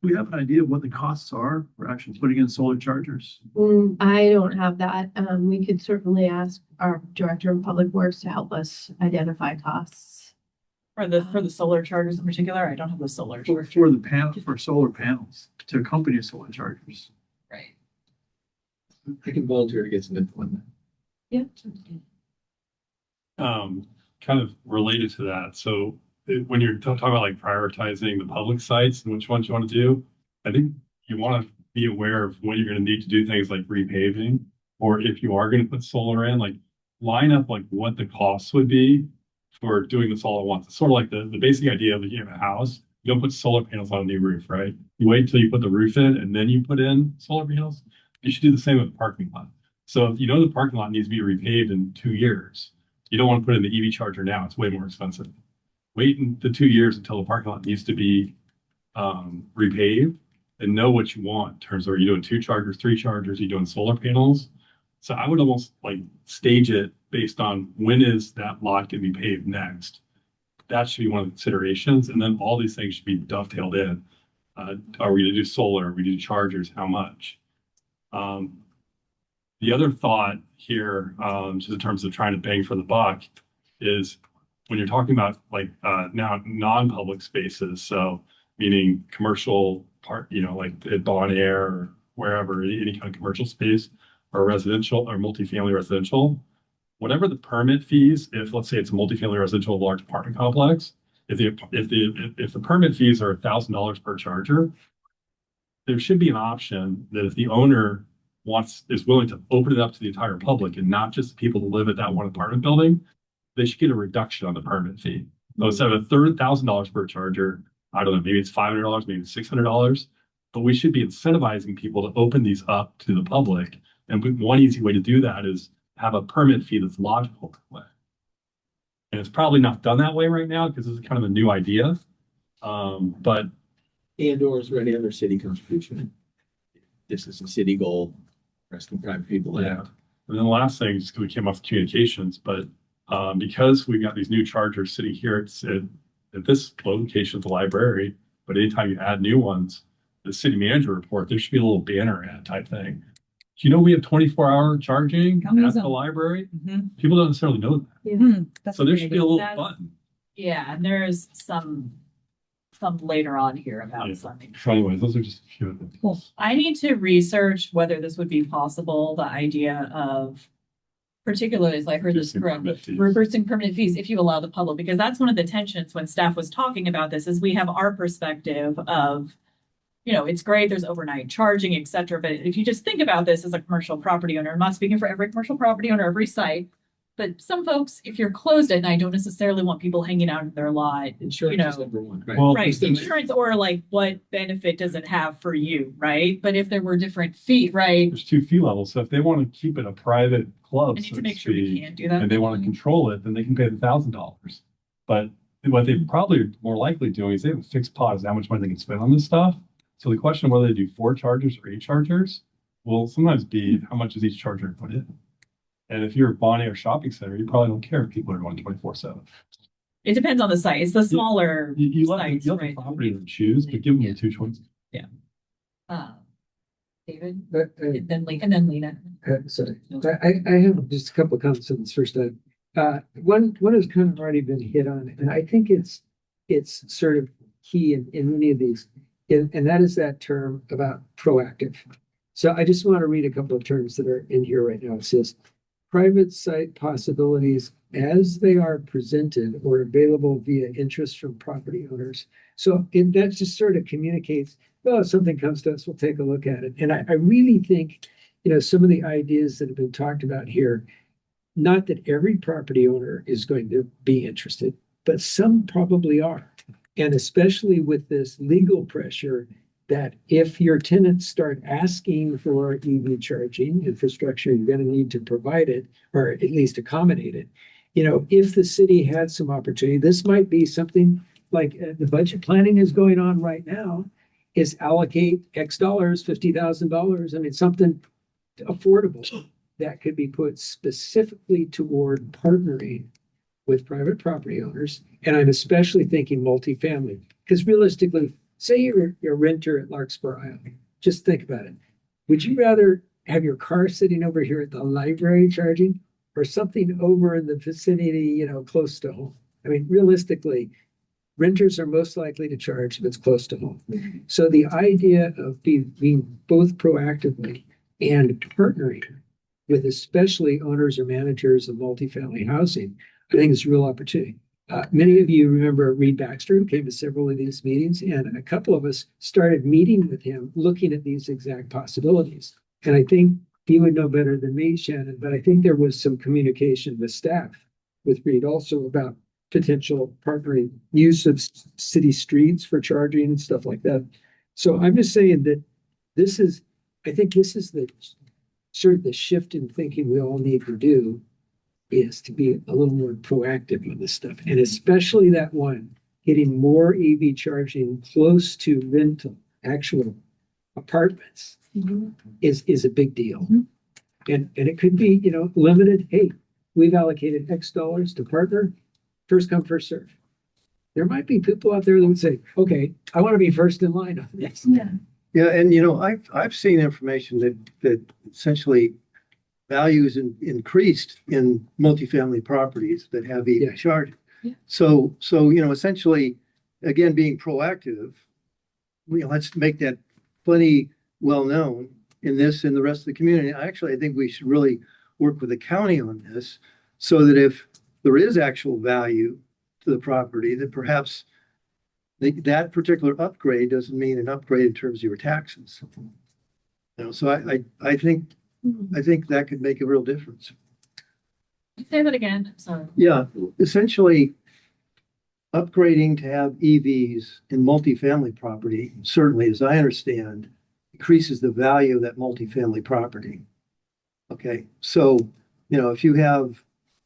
we have an idea of what the costs are for actually putting in solar chargers. I don't have that. We could certainly ask our director of public works to help us identify costs. For the solar chargers in particular, I don't have the solar. For solar panels to accompany solar chargers. Right. I can volunteer to get some info on that. Kind of related to that. So when you're talking about like prioritizing the public sites and which ones you want to do, I think you want to be aware of when you're going to need to do things like repaving, or if you are going to put solar in, like line up like what the costs would be for doing this all at once. It's sort of like the basic idea of if you have a house, you don't put solar panels on a new roof, right? You wait until you put the roof in and then you put in solar panels. You should do the same with the parking lot. So if you know the parking lot needs to be repaved in 2 years, you don't want to put in the EV charger now. It's way more expensive. Wait in the 2 years until the parking lot needs to be repaved and know what you want in terms of, are you doing 2 chargers, 3 chargers, are you doing solar panels? So I would almost like stage it based on when is that lot going to be paved next. That should be one of the considerations. And then all these things should be dovetailed in. Are we going to do solar? Are we going to do chargers? How much? The other thought here, just in terms of trying to bang for the buck, is when you're talking about like now non-public spaces, so meaning commercial part, like at Bon Air or wherever, any kind of commercial space or residential or multifamily residential, whatever the permit fees, if let's say it's a multifamily residential large apartment complex, if the permit fees are $1,000 per charger, there should be an option that if the owner is willing to open it up to the entire public and not just the people who live at that one apartment building, they should get a reduction on the permit fee. So instead of $1,000 per charger, I don't know, maybe it's $500, maybe it's $600, but we should be incentivizing people to open these up to the public. And one easy way to do that is have a permit fee that's logical. And it's probably not done that way right now because this is kind of a new idea. But And or is there any other city contribution? This is a city goal, resting private people yeah. out. And then the last thing, just because we came off communications, but because we've got these new chargers sitting here at this location at the library, but anytime you add new ones, the city manager report, there should be a little banner ad type thing. Do you know we have 24-hour charging at the Amazing. library? Mhm. People don't necessarily know that. That's So there should be a little That's- button. Yeah, and there's some later on here about Yeah. something. So anyways, those are just a few of the Cool. I need to research whether this would be possible, the idea of particularly, as I heard this Reducing correct, permit fees. reversing permanent fees if you allow the public, because that's one of the tensions when staff was talking about this, is we have our perspective of, it's great, there's overnight charging, et cetera, but if you just think about this as a commercial property owner, I'm not speaking for every commercial property owner, every site, but some folks, if you're closed at night, don't necessarily want people hanging out in their lot, Insurance is number one, right? Well, right, insurance, or like what benefit does it have for you, right? But if there were different fees, right? there's 2 fee levels. So if they want to keep it a private club, I need so to make sure we speak, can do that. and they want to control it, then they can pay the $1,000. But what they probably are more likely doing is they have a fixed pot as how much money they can spend on this stuff. So the question of whether they do 4 chargers or 8 chargers will sometimes be how much is each charger put in. And if you're a Bonnie or shopping center, you probably don't care if people are going 24/7. It depends on the site. It's the smaller You let sites, you let the right? property owner choose, but give them the 2 choices. David, But, and then Lena. sorry, I have just a couple of comments on this first time. One has kind of already been hit on, and I think it's sort of key in many of these, and that is that term about proactive. So I just want to read a couple of terms that are in here right now. It says, private site possibilities as they are presented or available via interest from property owners. So that just sort of communicates, well, if something comes to us, we'll take a look at it. And I really think, some of the ideas that have been talked about here, not that every property owner is going to be interested, but some probably are. And especially with this legal pressure that if your tenants start asking for EV charging infrastructure, you're going to need to provide it or at least accommodate it. If the city had some opportunity, this might be something like the budget planning is going on right now, is allocate X dollars, $50,000. I mean, something affordable that could be put specifically toward partnering with private property owners. And I'm especially thinking multifamily, because realistically, say you're a renter at Larkspur Island. Just think about it. Would you rather have your car sitting over here at the library charging or something over in the vicinity, close to home? I mean, realistically, renters are most likely to charge if it's close to home. So the idea of being both proactively and partnering with especially owners or managers of multifamily housing, I think is a real opportunity. Many of you remember Reed Baxter, who came to several of these meetings, and a couple of us started meeting with him, looking at these exact possibilities. And I think he would know better than me, Shannon, but I think there was some communication with staff with Reed also about potential partnering, use of city streets for charging and stuff like that. So I'm just saying that I think this is the sort of the shift in thinking we all need to do, is to be a little more proactive on this stuff. And especially that one, getting more EV charging close to rental, actual apartments is a big deal. And it could be, limited. Hey, we've allocated X dollars to partner, first come, first serve. There might be people out there that would say, okay, I want to be first in line on this. Yeah. Yeah, and I've seen information that essentially values increased in multifamily properties that have EV charging. Yeah. So essentially, again, being proactive, let's make that plenty well known in this and the rest of the community. Actually, I think we should really work with the county on this so that if there is actual value to the property, that perhaps that particular upgrade doesn't mean an upgrade in terms of your taxes. So I think that could make a real difference. Say that again, sorry. Yeah, essentially upgrading to have EVs in multifamily property, certainly as I understand, increases the value of that multifamily property. Okay, so, if you have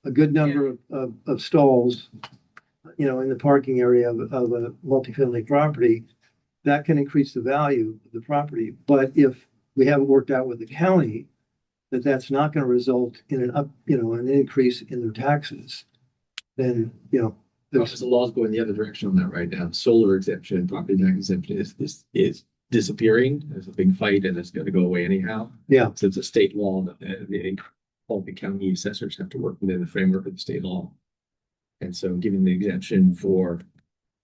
a good number of stalls, you know, in the parking area of a multifamily property, that can increase the value of the property. But if we haven't worked out with the county that that's not going to result in an increase in their taxes, then, you know, Because the law's going the other direction on that right now. Solar exemption, property tax exemption is disappearing. There's a big fight and it's gonna go away anyhow. Yeah. So it's a state law that all the county assessors have to work within the framework of the state law. And so giving the exemption for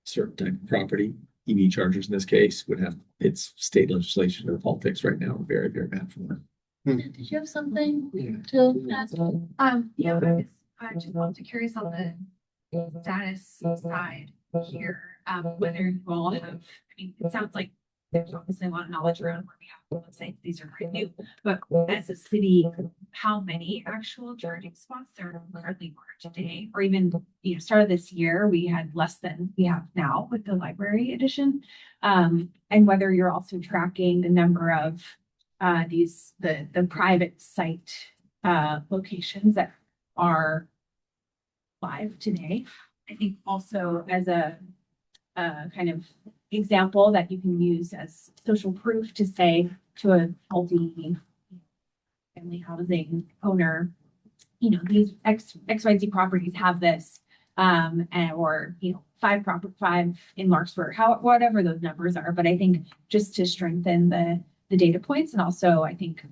certain type of property, EV chargers in this case, would have its state legislation or politics right now are very, very bad for them. Did you have something Yeah. to add? Yeah, I'm just also curious on the status side here, whether you all have, I mean, it sounds like there's obviously a lot of knowledge around where we have websites, these are pretty new, but as a city, how many actual charging spots there currently are today? Or even, you know, start of this year, we had less than we have now with the library edition. And whether you're also tracking the number of the private site locations that are live today. I think also as a kind of example that you can use as social proof to say to a multi family housing owner, you know, these XYZ properties have this, and or, you know, five in Larkspur, whatever those numbers are. But I think just to strengthen the data points, and also I think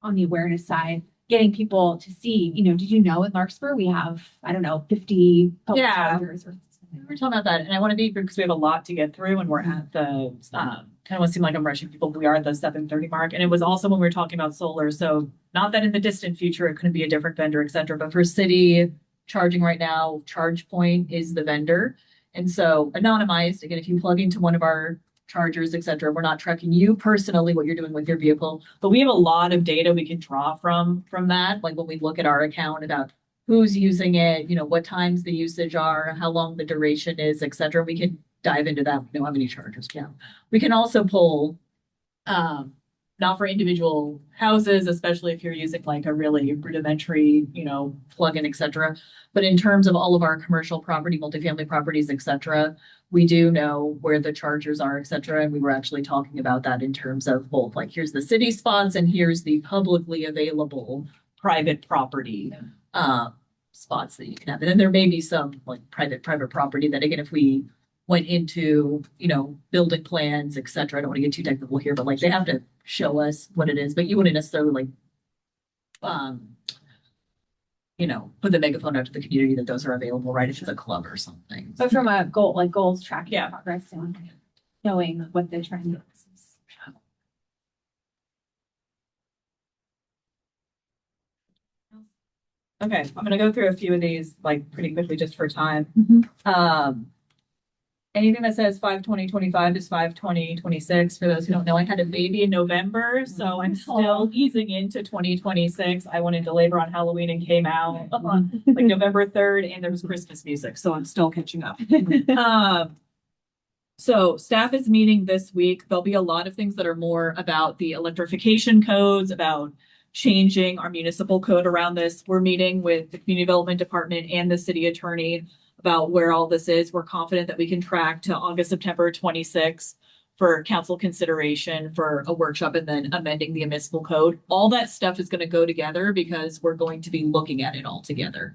on the awareness side, getting people to see, you know, did you know in Larkspur we have, I don't know, 50 public chargers or We were talking about that, and I want to be, because we have a lot to get through, and we're at the kind of want to seem like I'm rushing people. We are at the 7:30 mark, and it was also when we were talking about solar. So not that in the distant future it couldn't be a different vendor, et cetera, but for city charging right now, ChargePoint is the vendor, and so anonymized. Again, if you plug into one of our chargers, et cetera, we're not tracking you personally what you're doing with your vehicle, but we have a lot of data we can draw from that. Like when we look at our account about who's using it, you know, what times the usage are, how long the duration is, et cetera. We can dive into that. We know how many chargers we have. We can also pull, not for individual houses, especially if you're using like a really rudimentary, you know, plug-in, et cetera. But in terms of all of our commercial property, multifamily properties, et cetera, we do know where the chargers are, et cetera. And we were actually talking about that in terms of both, like, here's the city spots and here's the publicly available private property spots that you can have. And then there may be some like private property that, again, if we went into, you know, building plans, et cetera, I don't want to get too technical here, but like they have to show us what it is, but you wouldn't necessarily like, you know, put the megaphone out to the community that those are available, right? If it's a club or something. But from a goal, like goals tracking Yeah. progress and knowing what the trend is. Okay, I'm gonna go through a few of these like pretty quickly just for time. Anything that says 5/20/25 is 5/20/26. For those who don't know, I had a baby in November, so I'm still easing into 2026. I went into labor on Halloween and came out on like November 3rd, and there was Christmas music, so I'm still catching up. So staff is meeting this week. There'll be a lot of things that are more about the electrification codes, about changing our municipal code around this. We're meeting with the community development department and the city attorney about where all this is. We're confident that we can track to August, September 26th for council consideration for a workshop and then amending the municipal code. All that stuff is going to go together because we're going to be looking at it all together.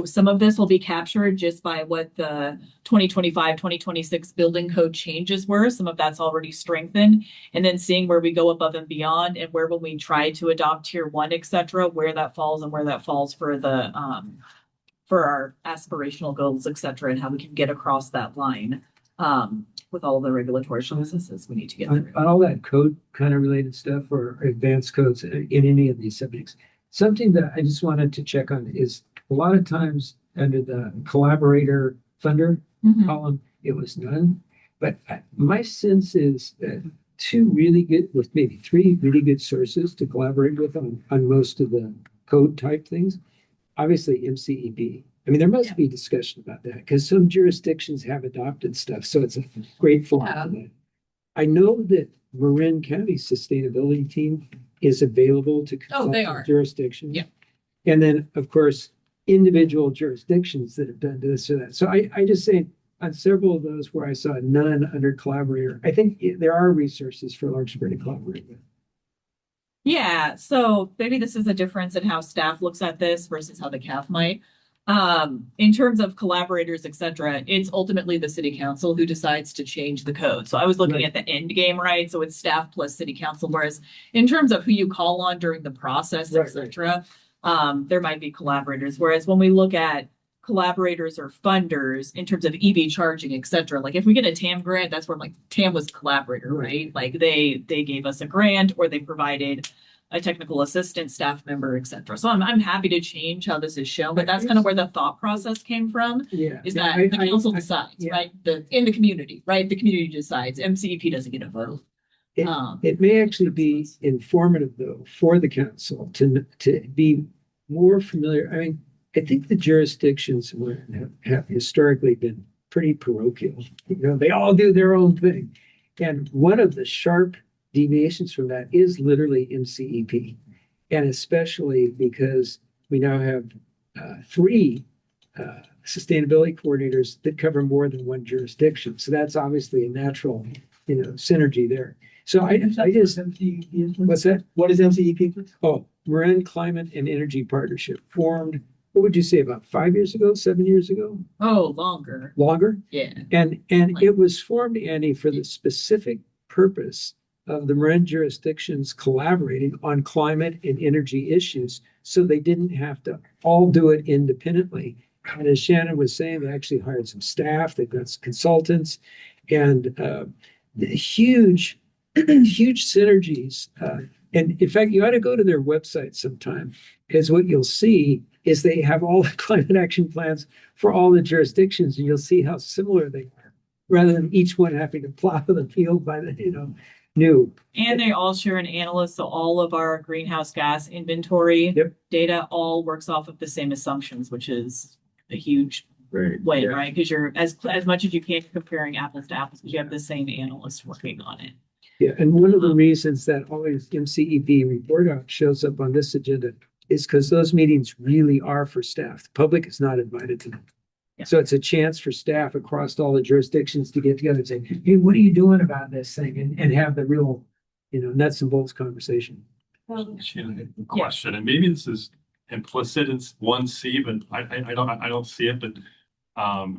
Some of this will be captured just by what the 2025, 2026 building code changes were. Some of that's already strengthened. And then seeing where we go above and beyond and where when we try to adopt tier 1, et cetera, where that falls and where that falls for the for our aspirational goals, et cetera, and how we can get across that line with all the regulatory processes we need to get through. On all that code kind of related stuff or advanced codes in any of these subjects, something that I just wanted to check on is a lot of times under the collaborator funder column, it was none. But my sense is that 2 really good, with maybe 3 really good sources to collaborate with on most of the code type things. Obviously, MCEB. I mean, there must be discussion about that because some jurisdictions have adopted stuff. So it's a great flaw. I know that Marin County Sustainability Team is available to consult they with are. jurisdictions. Yeah. And then, of course, individual jurisdictions that have done this or that. So I just say on several of those where I saw none under collaborator, I think there are resources for Larkspur to collaborate with. Yeah, so maybe this is a difference in how staff looks at this versus how the CAF might. In terms of collaborators, et cetera, it's ultimately the city council who decides to change the code. So I was looking Right. at the end game, right? So it's staff plus city council, whereas in terms of who you call on during the process, Right, et cetera, there might be collaborators. Whereas when we look at collaborators or funders in terms of EV charging, et cetera, like if we get a TAM grant, that's where like TAM was collaborator, right? Like they gave us a grant or they provided a technical assistant, staff member, et cetera. So I'm happy to change how this is shown, but that's kind of where the thought process came from, Yeah. is yeah, that the council I- decides, yeah. right? In the community, right? The community decides. MCEP doesn't get a vote. It may actually be informative though for the council to be more familiar. I mean, I think the jurisdictions have historically been pretty parochial. You know, they all do their own thing. And one of the sharp deviations from that is literally MCEP. And especially because we now have three sustainability coordinators that cover more than one jurisdiction. So that's obviously a natural, synergy there. So I just, what's that? What is MCEP? Oh, Marin Climate and Energy Partnership formed, what would you say, about 5 years ago, 7 years ago? Oh, longer. Longer? Yeah. And it was formed, Andy, for the specific purpose of the Marin jurisdictions collaborating on climate and energy issues, so they didn't have to all do it independently. And as Shannon was saying, they actually hired some staff, they've got some consultants, and the huge synergies. And in fact, you ought to go to their website sometime, because what you'll see is they have all the climate action plans for all the jurisdictions, and you'll see how similar they are, rather than each one having to plow the field by the, new. And they all share an analyst, so all of our greenhouse gas inventory data all works off of the same assumptions, which is a huge Right. win, Yeah. right? Because you're as much as you can comparing apples to apples, because you have the same analyst working on it. Yeah, and one of the reasons that always MCEP report out shows up on this agenda is because those meetings really are for staff. The public is not invited to them. Yeah. So it's a chance for staff across all the jurisdictions to get together and say, hey, what are you doing about this thing? And have the real, nuts and bolts conversation. Shannon, a question, and maybe this is implicit in 1C, but I don't see it, but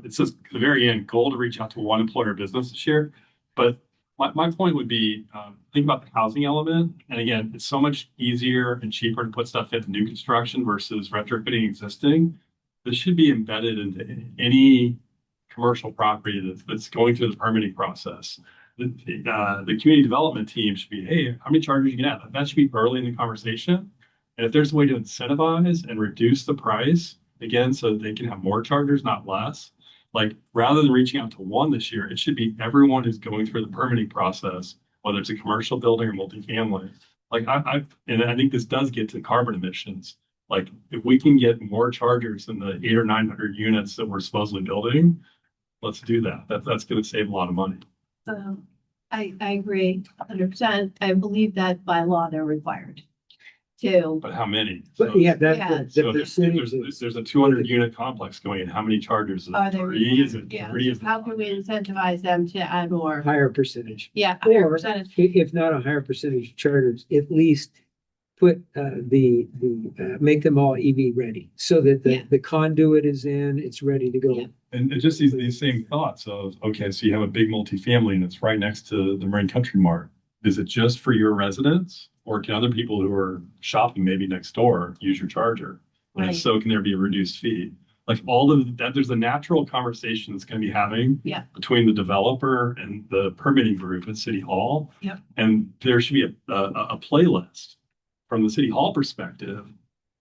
it says at the very end, goal to reach out to one employer business this year. But my point would be, think about the housing element. And again, it's so much easier and cheaper to put stuff into new construction versus retrofitting existing. This should be embedded into any commercial property that's going through the permitting process. The community development team should be, hey, how many chargers you can have? That should be early in the conversation. And if there's a way to incentivize and reduce the price, again, so that they can have more chargers, not less, like rather than reaching out to one this year, it should be everyone who's going through the permitting process, whether it's a commercial building or multifamily. Like I think this does get to carbon emissions. Like if we can get more chargers than the 800 or 900 units that we're supposedly building, let's do that. That's going to save a lot of money. I agree 100%. I believe that by law they're required to. But how many? But yeah, Yeah. that's So the if percentage. there's a 200 unit complex going in, how many chargers? Is Are it they three? Is it required? Yeah. three? Is it How can we incentivize them to add more? Higher percentage. Yeah, higher Or percentage. if not a higher percentage of charters, at least put make them all EV ready, so that Yeah. the conduit is in, it's ready to go. Yeah. And it's just these same thoughts of, okay, so you have a big multifamily and it's right next to the Marine Country Mart. Is it just for your residents, or can other people who are shopping maybe next door use your charger? And Right. if so, can there be a reduced fee? Like all of that, there's a natural conversation that's going to be having Yeah. between the developer and the permitting group at City Hall. Yep. And there should be a playlist from the City Hall perspective,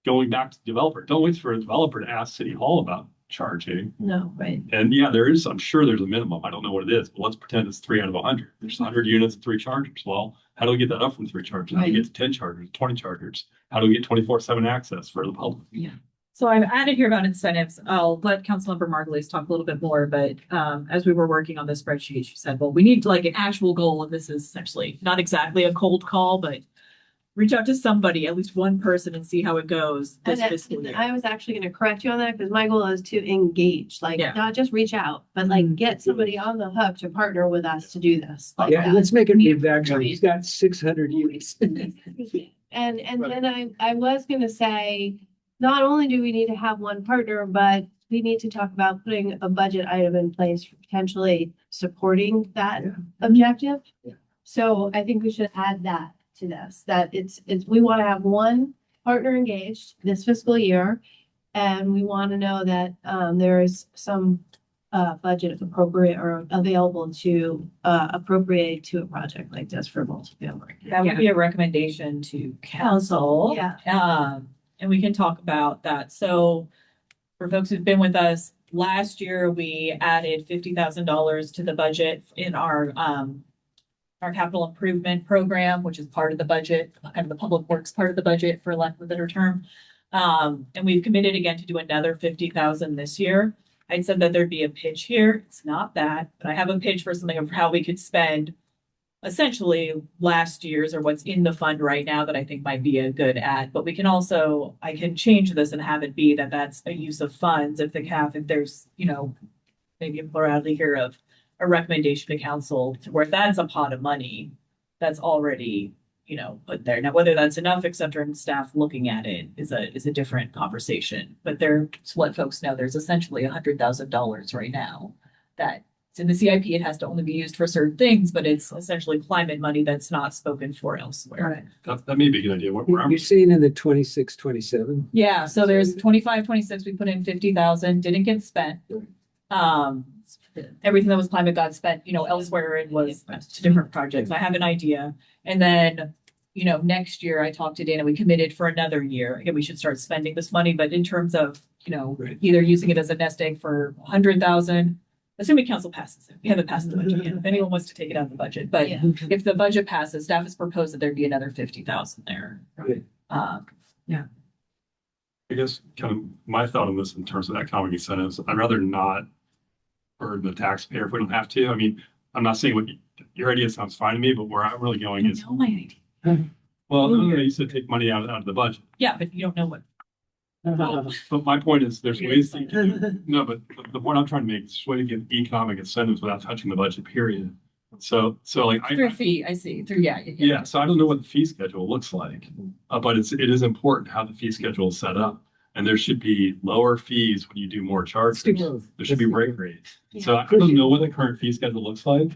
going back to the developer. Don't wait for a developer to ask City Hall about charging. No, right. And yeah, I'm sure there's a minimum. I don't know what it is, but let's pretend it's 3 out of 100. There's 100 units and 3 chargers. Well, how do we get that up from 3 chargers? How do we Right. get to 10 chargers, 20 chargers? How do we get 24/7 access for the public? So I've added here about incentives. I'll let Councilmember Margulies talk a little bit more, but as we were working on this spreadsheet, she said, well, we need like an actual goal, and this is essentially not exactly a cold call, but reach out to somebody, at least one person, and see how it goes this fiscal year. I was actually gonna correct you on that, because my goal is to engage, like, Yeah. not just reach out, but like get somebody on the hook to partner with us to do this. like Yeah, that. let's make it big back. He's got 600 units. And Right. then I was gonna say, not only do we need to have one partner, but we need to talk about putting a budget item in place for potentially supporting that Yeah. objective. Yeah. So I think we should add that to this, that we want to have one partner engaged this fiscal year. And we want to know that there is some budget appropriate or available to appropriate to a project like this for multifamily. That would be a recommendation to council. Yeah. And we can talk about that. So for folks who've been with us, last year, we added $50,000 to the budget in our capital improvement program, which is part of the budget, kind of the public works part of the budget, for lack of a better term. And we've committed again to do another 50,000 this year. I said that there'd be a pitch here. It's not that, but I have a pitch for something of how we could spend essentially last year's or what's in the fund right now that I think might be a good add. But we can also, I can change this and have it be that that's a use of funds if there's, maybe a plurality here of a recommendation to council to where that's a pot of money that's already, put there. Now, whether that's enough, et cetera, and staff looking at it is a different conversation. But to let folks know, there's essentially $100,000 right now that it's in the CIP. It has to only be used for certain things, but it's essentially climate money that's not spoken for elsewhere. That may be a good idea. Where I'm You're saying in the 26, 27? Yeah, so there's 25, 26, we put in 50,000, didn't get spent. Everything that was climate got spent, elsewhere. It was to different projects. I have an idea. And then, next year I talked to Dana, we committed for another year. Again, we should start spending this money, but in terms of, Right. either using it as a nest egg for 100,000, assuming council passes it. We haven't passed the budget yet. If anyone wants to take it out of the budget, but Yeah. if the budget passes, staff has proposed that there'd be another 50,000 there. Right. I guess kind of my thought on this in terms of economic incentives, I'd rather not burden the taxpayer if we don't have to. I mean, I'm not saying your idea sounds fine to me, but where I'm really going is, my idea. well, no, you said take money out of the budget. Yeah, but you don't know what. But my point is, there's ways to, no, but the point I'm trying to make is a way to give economic incentives without touching the budget, period. So like, Through fee, I see, yeah, so I don't know what the fee schedule looks like, but it is important how the fee schedule is set up. And there should be lower fees when you do more charges. There should be rate rates. So I don't know what the current fee schedule looks like,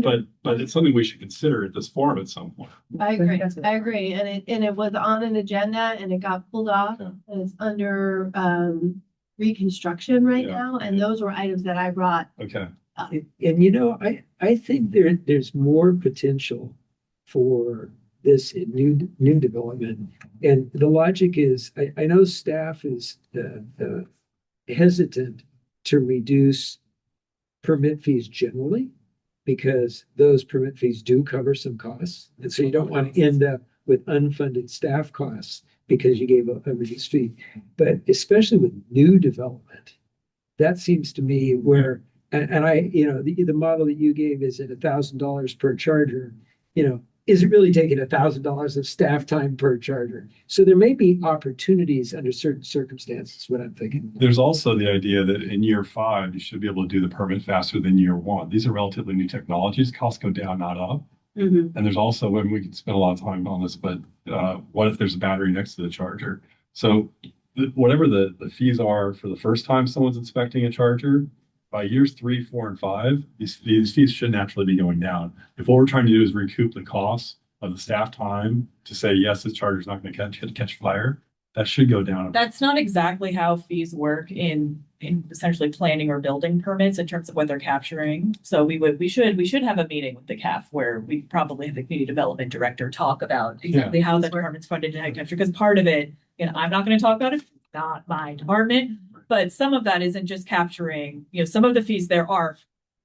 but it's something we should consider at this forum at some point. I agree. And it was on an agenda and it got pulled off. Yeah. And it's under reconstruction right Yeah. now. And those were items that I brought. Okay. And I think there's more potential for this new development. And the logic is, I know staff is hesitant to reduce permit fees generally, because those permit fees do cover some costs. And so you don't want to end up with unfunded staff costs because you gave a reduced fee. But especially with new development, that seems to me where, and the model that you gave is at $1,000 per charger, is it really taking $1,000 of staff time per charger? So there may be opportunities under certain circumstances, what I'm thinking. There's also the idea that in year 5, you should be able to do the permit faster than year 1. These are relatively new technologies. Costs go down, not up. Mhm. And there's also, when we can spend a lot of time on this, but what if there's a battery next to the charger? So whatever the fees are for the first time someone's inspecting a charger, by years 3, 4, and 5, these fees should naturally be going down. If what we're trying to do is recoup the costs of the staff time to say, yes, this charger is not going to catch fire, that should go down. That's not exactly how fees work in essentially planning or building permits in terms of what they're capturing. So we should have a meeting with the CAF where we probably have the community development director talk about exactly how the department's funded and how you capture. Because part of it, I'm not going to talk about it, not my department, but some of that isn't just capturing, some of the fees there are,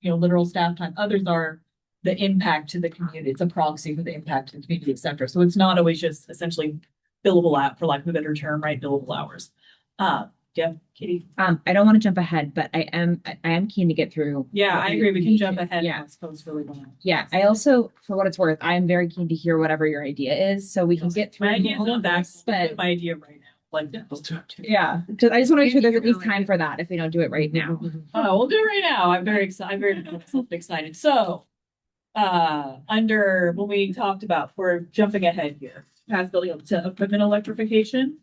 literal staff time. Others are the impact to the community. It's a proxy for the impact to the community, et cetera. So it's not always just essentially billable out, for lack of a better term, right? Billable hours. Yeah, Katie. I don't want to jump ahead, but I am keen to get through. Yeah, what I you agree. We can jump need. ahead. Yeah. I suppose really want. Yeah, I also, for what it's worth, I am very keen to hear whatever your idea is, so we can get through. My idea is all not of back, this, but but my idea right now. Like, yeah, just, I just want to make sure there's at least time for that if we don't do it right now. oh, we'll do it right now. I'm very excited. I'm very excited. So, under when we talked about, we're jumping ahead here, past building up to equipment electrification.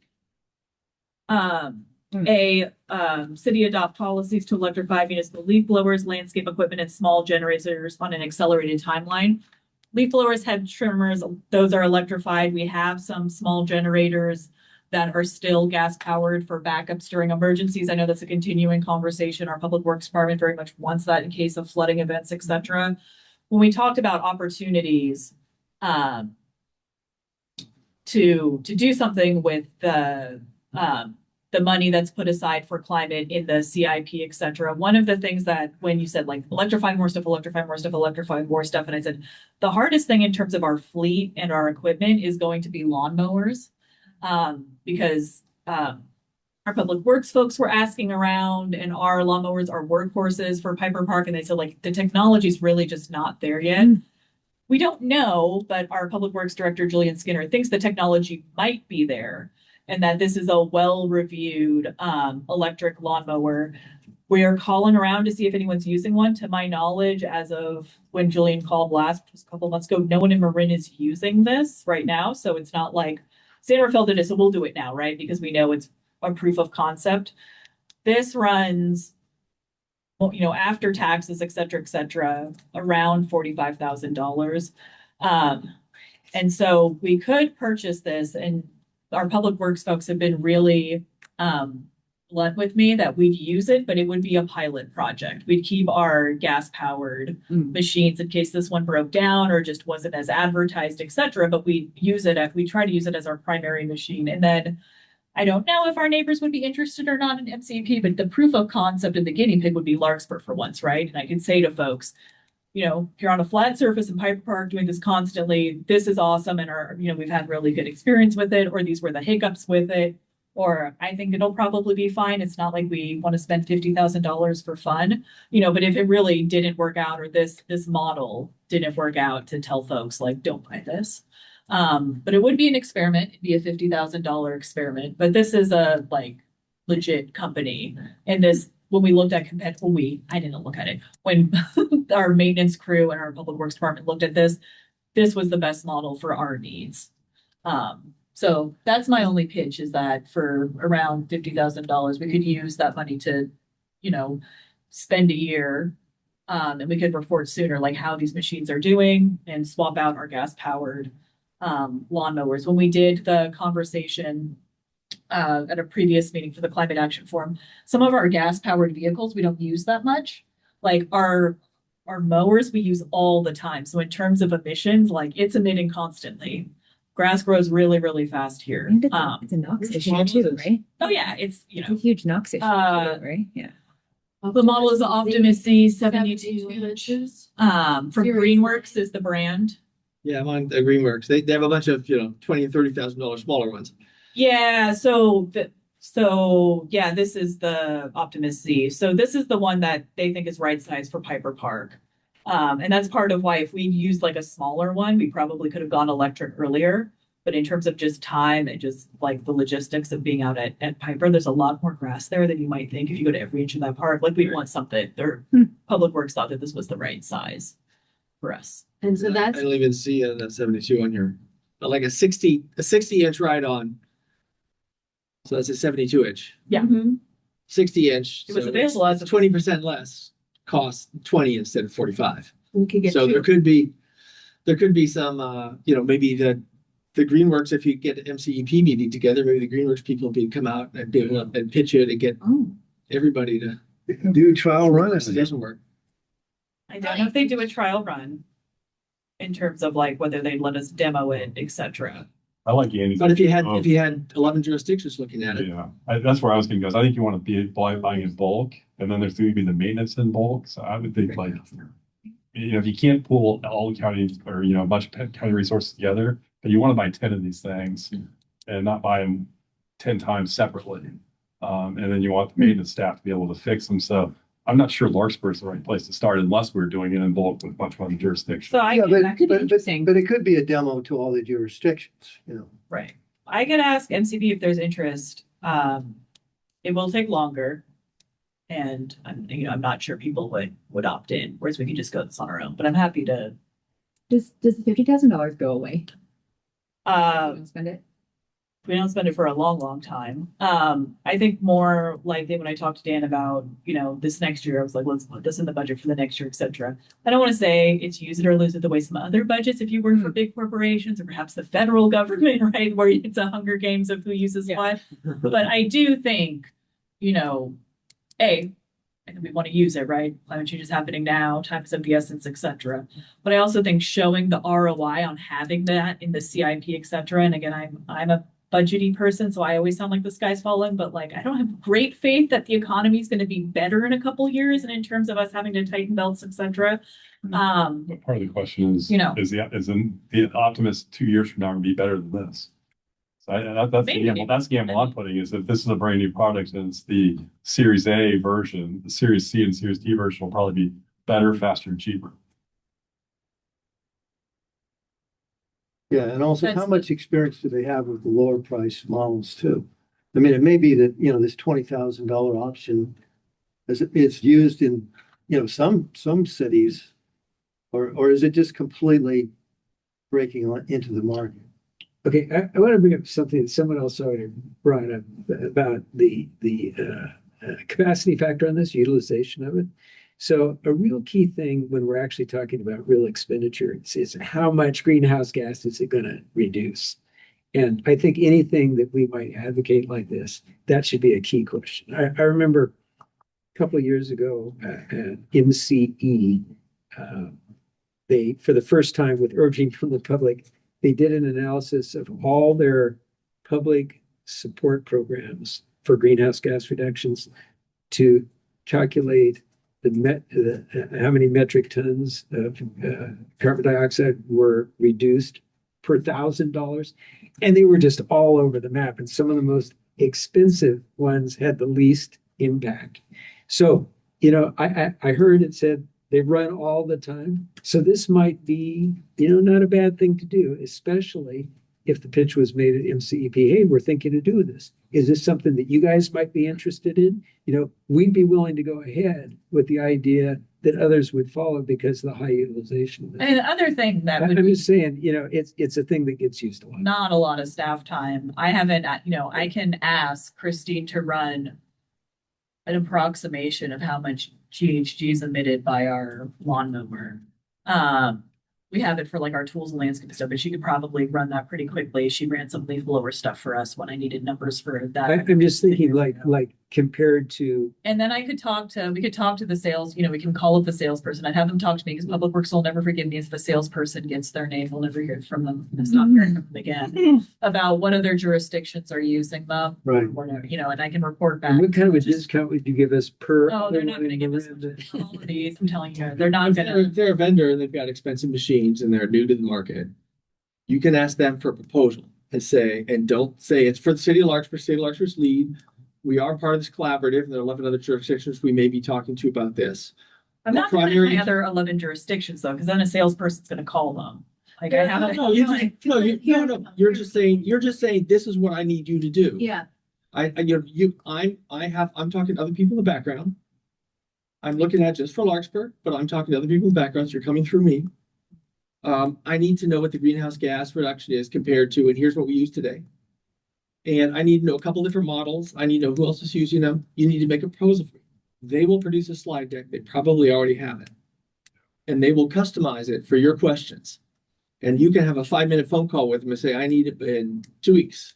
City adopt policies to electrify municipal leaf blowers, landscape equipment, and small generators on an accelerated timeline. Leaf blowers, head trimmers, those are electrified. We have some small generators that are still gas powered for backups during emergencies. I know that's a continuing conversation. Our public works department very much wants that in case of flooding events, etc. When we talked about opportunities to do something with the money that's put aside for climate in the CIP, etc. One of the things that when you said like electrify more stuff, and I said the hardest thing in terms of our fleet and our equipment is going to be lawnmowers. Because our public works folks were asking around, and our lawnmowers are workhorses for Piper Park, and they said like the technology's really just not there yet. We don't know, but our public works director Julian Skinner thinks the technology might be there, and that this is a well-reviewed electric lawnmower. We are calling around to see if anyone's using one. To my knowledge, as of when Julian called last, just a couple of months ago, no one in Marin is using this right now, so it's not like San Rafael did it, so we'll do it now, right? Because we know it's a proof of concept. This runs, well, after taxes, et cetera, around $45,000. And so we could purchase this, and our public works folks have been really blunt with me that we'd use it, but it would be a pilot project. We'd keep our gas-powered machines in case this one broke down or just wasn't as advertised, etc. But we try to use it as our primary machine. And then I don't know if our neighbors would be interested or not in MCP, but the proof of concept and the guinea pig would be Larkspur for once, right? And I can say to folks, if you're on a flat surface in Piper Park doing this constantly, this is awesome. And we've had really good experience with it, or these were the hiccups with it. Or I think it'll probably be fine. It's not like we want to spend $50,000 for fun, but if it really didn't work out, or this model didn't work out, to tell folks like, don't buy this. But it would be an experiment. It'd be a $50,000 experiment, but this is a legit company. And when we looked at I didn't look at it. When our maintenance crew and our public works department looked at this was the best model for our needs. So that's my only pitch, is that for around $50,000, we could use that money to, spend a year, and we could report sooner, like how these machines are doing, and swap out our gas powered lawnmowers. When we did the conversation at a previous meeting for the Climate Action Forum, some of our gas powered vehicles we don't use that much. Like our mowers we use all the time. So in terms of emissions, it's emitting constantly. Grass grows really, really fast here. And it's a NOx issue too, right? Oh yeah, it's It's a huge NOx issue, too, right? Yeah. the model is the Optimus C 72 72 inches. From Greenworks is the brand. Yeah, I'm on the Greenworks. They have a bunch of, $20,000 and $30,000 smaller ones. Yeah, this is the Optimus C. So this is the one that they think is right size for Piper Park. And that's part of why if we used a smaller one, we probably could have gone electric earlier. But in terms of just time and just the logistics of being out at Piper, there's a lot more grass there than you might think if you go to every inch of that park. We'd want something. Their public works thought that this was the right size for us. And so I that's don't even see a 72 on here, but a 60 inch ride on. So that's a 72 inch. Yeah. 60 inch. It was so available as it's 20% less. Cost 20 instead of 45. we could get So two. there could be some, maybe the Greenworks, if you get an MCEP meeting together, maybe the Greenworks people can come out and be able to and pitch it and get everybody to. Do trial run It doesn't work. I don't know if they do a trial run in terms of whether they let us demo it, etc. I like Andy's. But if you had 11 jurisdictions looking at it, Yeah, that's where I was thinking, because I think you want to be buying in bulk, and then there's going to be the maintenance in bulk. So I would think if you can't pull all the counties or, a bunch of county resources together, but you want to buy 10 of these things and not buy them 10 times separately. And then you want the maintenance staff to be able to fix them. So I'm not sure Larkspur is the right place to start unless we're doing it in bulk with much other jurisdictions. So I, Yeah, that could be but interesting. it could be a demo to all the jurisdictions, you know. right. I could ask MCP if there's interest. It will take longer. And I'm not sure people would opt in, whereas we could just go this on our own, but I'm happy to, Does the $50,000 go away? Spend it? we don't spend it for a long, long time. I think more likely when I talked to Dan about, this next year, I was like, let's put this in the budget for the next year, et cetera. I don't want to say it's use it or lose it the way some other budgets, if you work for big corporations or perhaps the federal government, right? Where it's a Hunger Games of who uses what. But I do think, I think we want to use it, right? Climate change is happening now, time is of the essence, et cetera. But I also think showing the ROI on having that in the CIP, et cetera. And again, I'm a budgety person, so I always sound like the sky's falling, but like I don't have great faith that the economy is going to be better in a couple years, and in terms of us having to tighten belts, et cetera. But part of the question is, is the optimist 2 years from now going to be better than this? So that's the gamble. That's the gamble I'm putting, is if this is a brand new product and it's the Series A version, the Series C and Series D version will probably be better, faster, and cheaper. Yeah, and also how much experience do they have with the lower price models too? I mean, it may be that, this $20,000 option it's used in, some cities, or is it just completely breaking into the market? Okay, I want to bring up something that someone else already brought up about the capacity factor on this, utilization of it. So a real key thing when we're actually talking about real expenditure is how much greenhouse gas is it going to reduce? And I think anything that we might advocate like this, that should be a key question. I remember a couple of years ago at MCE, they, for the first time with urging from the public, they did an analysis of all their public support programs for greenhouse gas reductions to calculate how many metric tons of carbon dioxide were reduced per $1,000. And they were just all over the map. And some of the most expensive ones had the least impact. So, I heard it said they run all the time. So this might be, not a bad thing to do, especially if the pitch was made at MCEP, hey, we're thinking of doing this. Is this something that you guys might be interested in? We'd be willing to go ahead with the idea that others would follow because of the high utilization of this. And the other thing that I'm just saying, it's a thing that gets used a lot. Not a lot of staff time. I haven't, I can ask Christine to run an approximation of how much GHG is emitted by our lawnmower. We have it for like our tools and landscape stuff, but she could probably run that pretty quickly. She ran some leaf blower stuff for us when I needed numbers for that. I'm just thinking like compared to. And then we could talk to the sales, we can call up the salesperson. I'd have them talk to me because Public Works will never forgive me if a salesperson gets their name. We'll never hear from them. It's not hearing from them again about what other jurisdictions are using them. Right. Whatever, and I can report back. And what kind of a discount would you give us per? Oh, they're not going to give us all of these. I'm telling you, they're not going to. They're a vendor and they've got expensive machines and they're new to the market. You can ask them for a proposal and don't say it's for the city of Larkspur. State of Larkspur's lead. We are part of this collaborative, and there are 11 other jurisdictions we may be talking to about this. I'm not going to my other 11 jurisdictions though, because then a salesperson's going to call them. Like I have. You're just saying this is what I need you to do. Yeah. I'm talking to other people in the background. I'm looking at just for Larkspur, but I'm talking to other people in the background. So you're coming through me. I need to know what the greenhouse gas reduction is compared to, and here's what we use today. And I need to know a couple different models. I need to know who else is using them. You need to make a proposal for me. They will produce a slide deck. They probably already have it. And they will customize it for your questions. And you can have a 5-minute phone call with them and say, I need it in 2 weeks.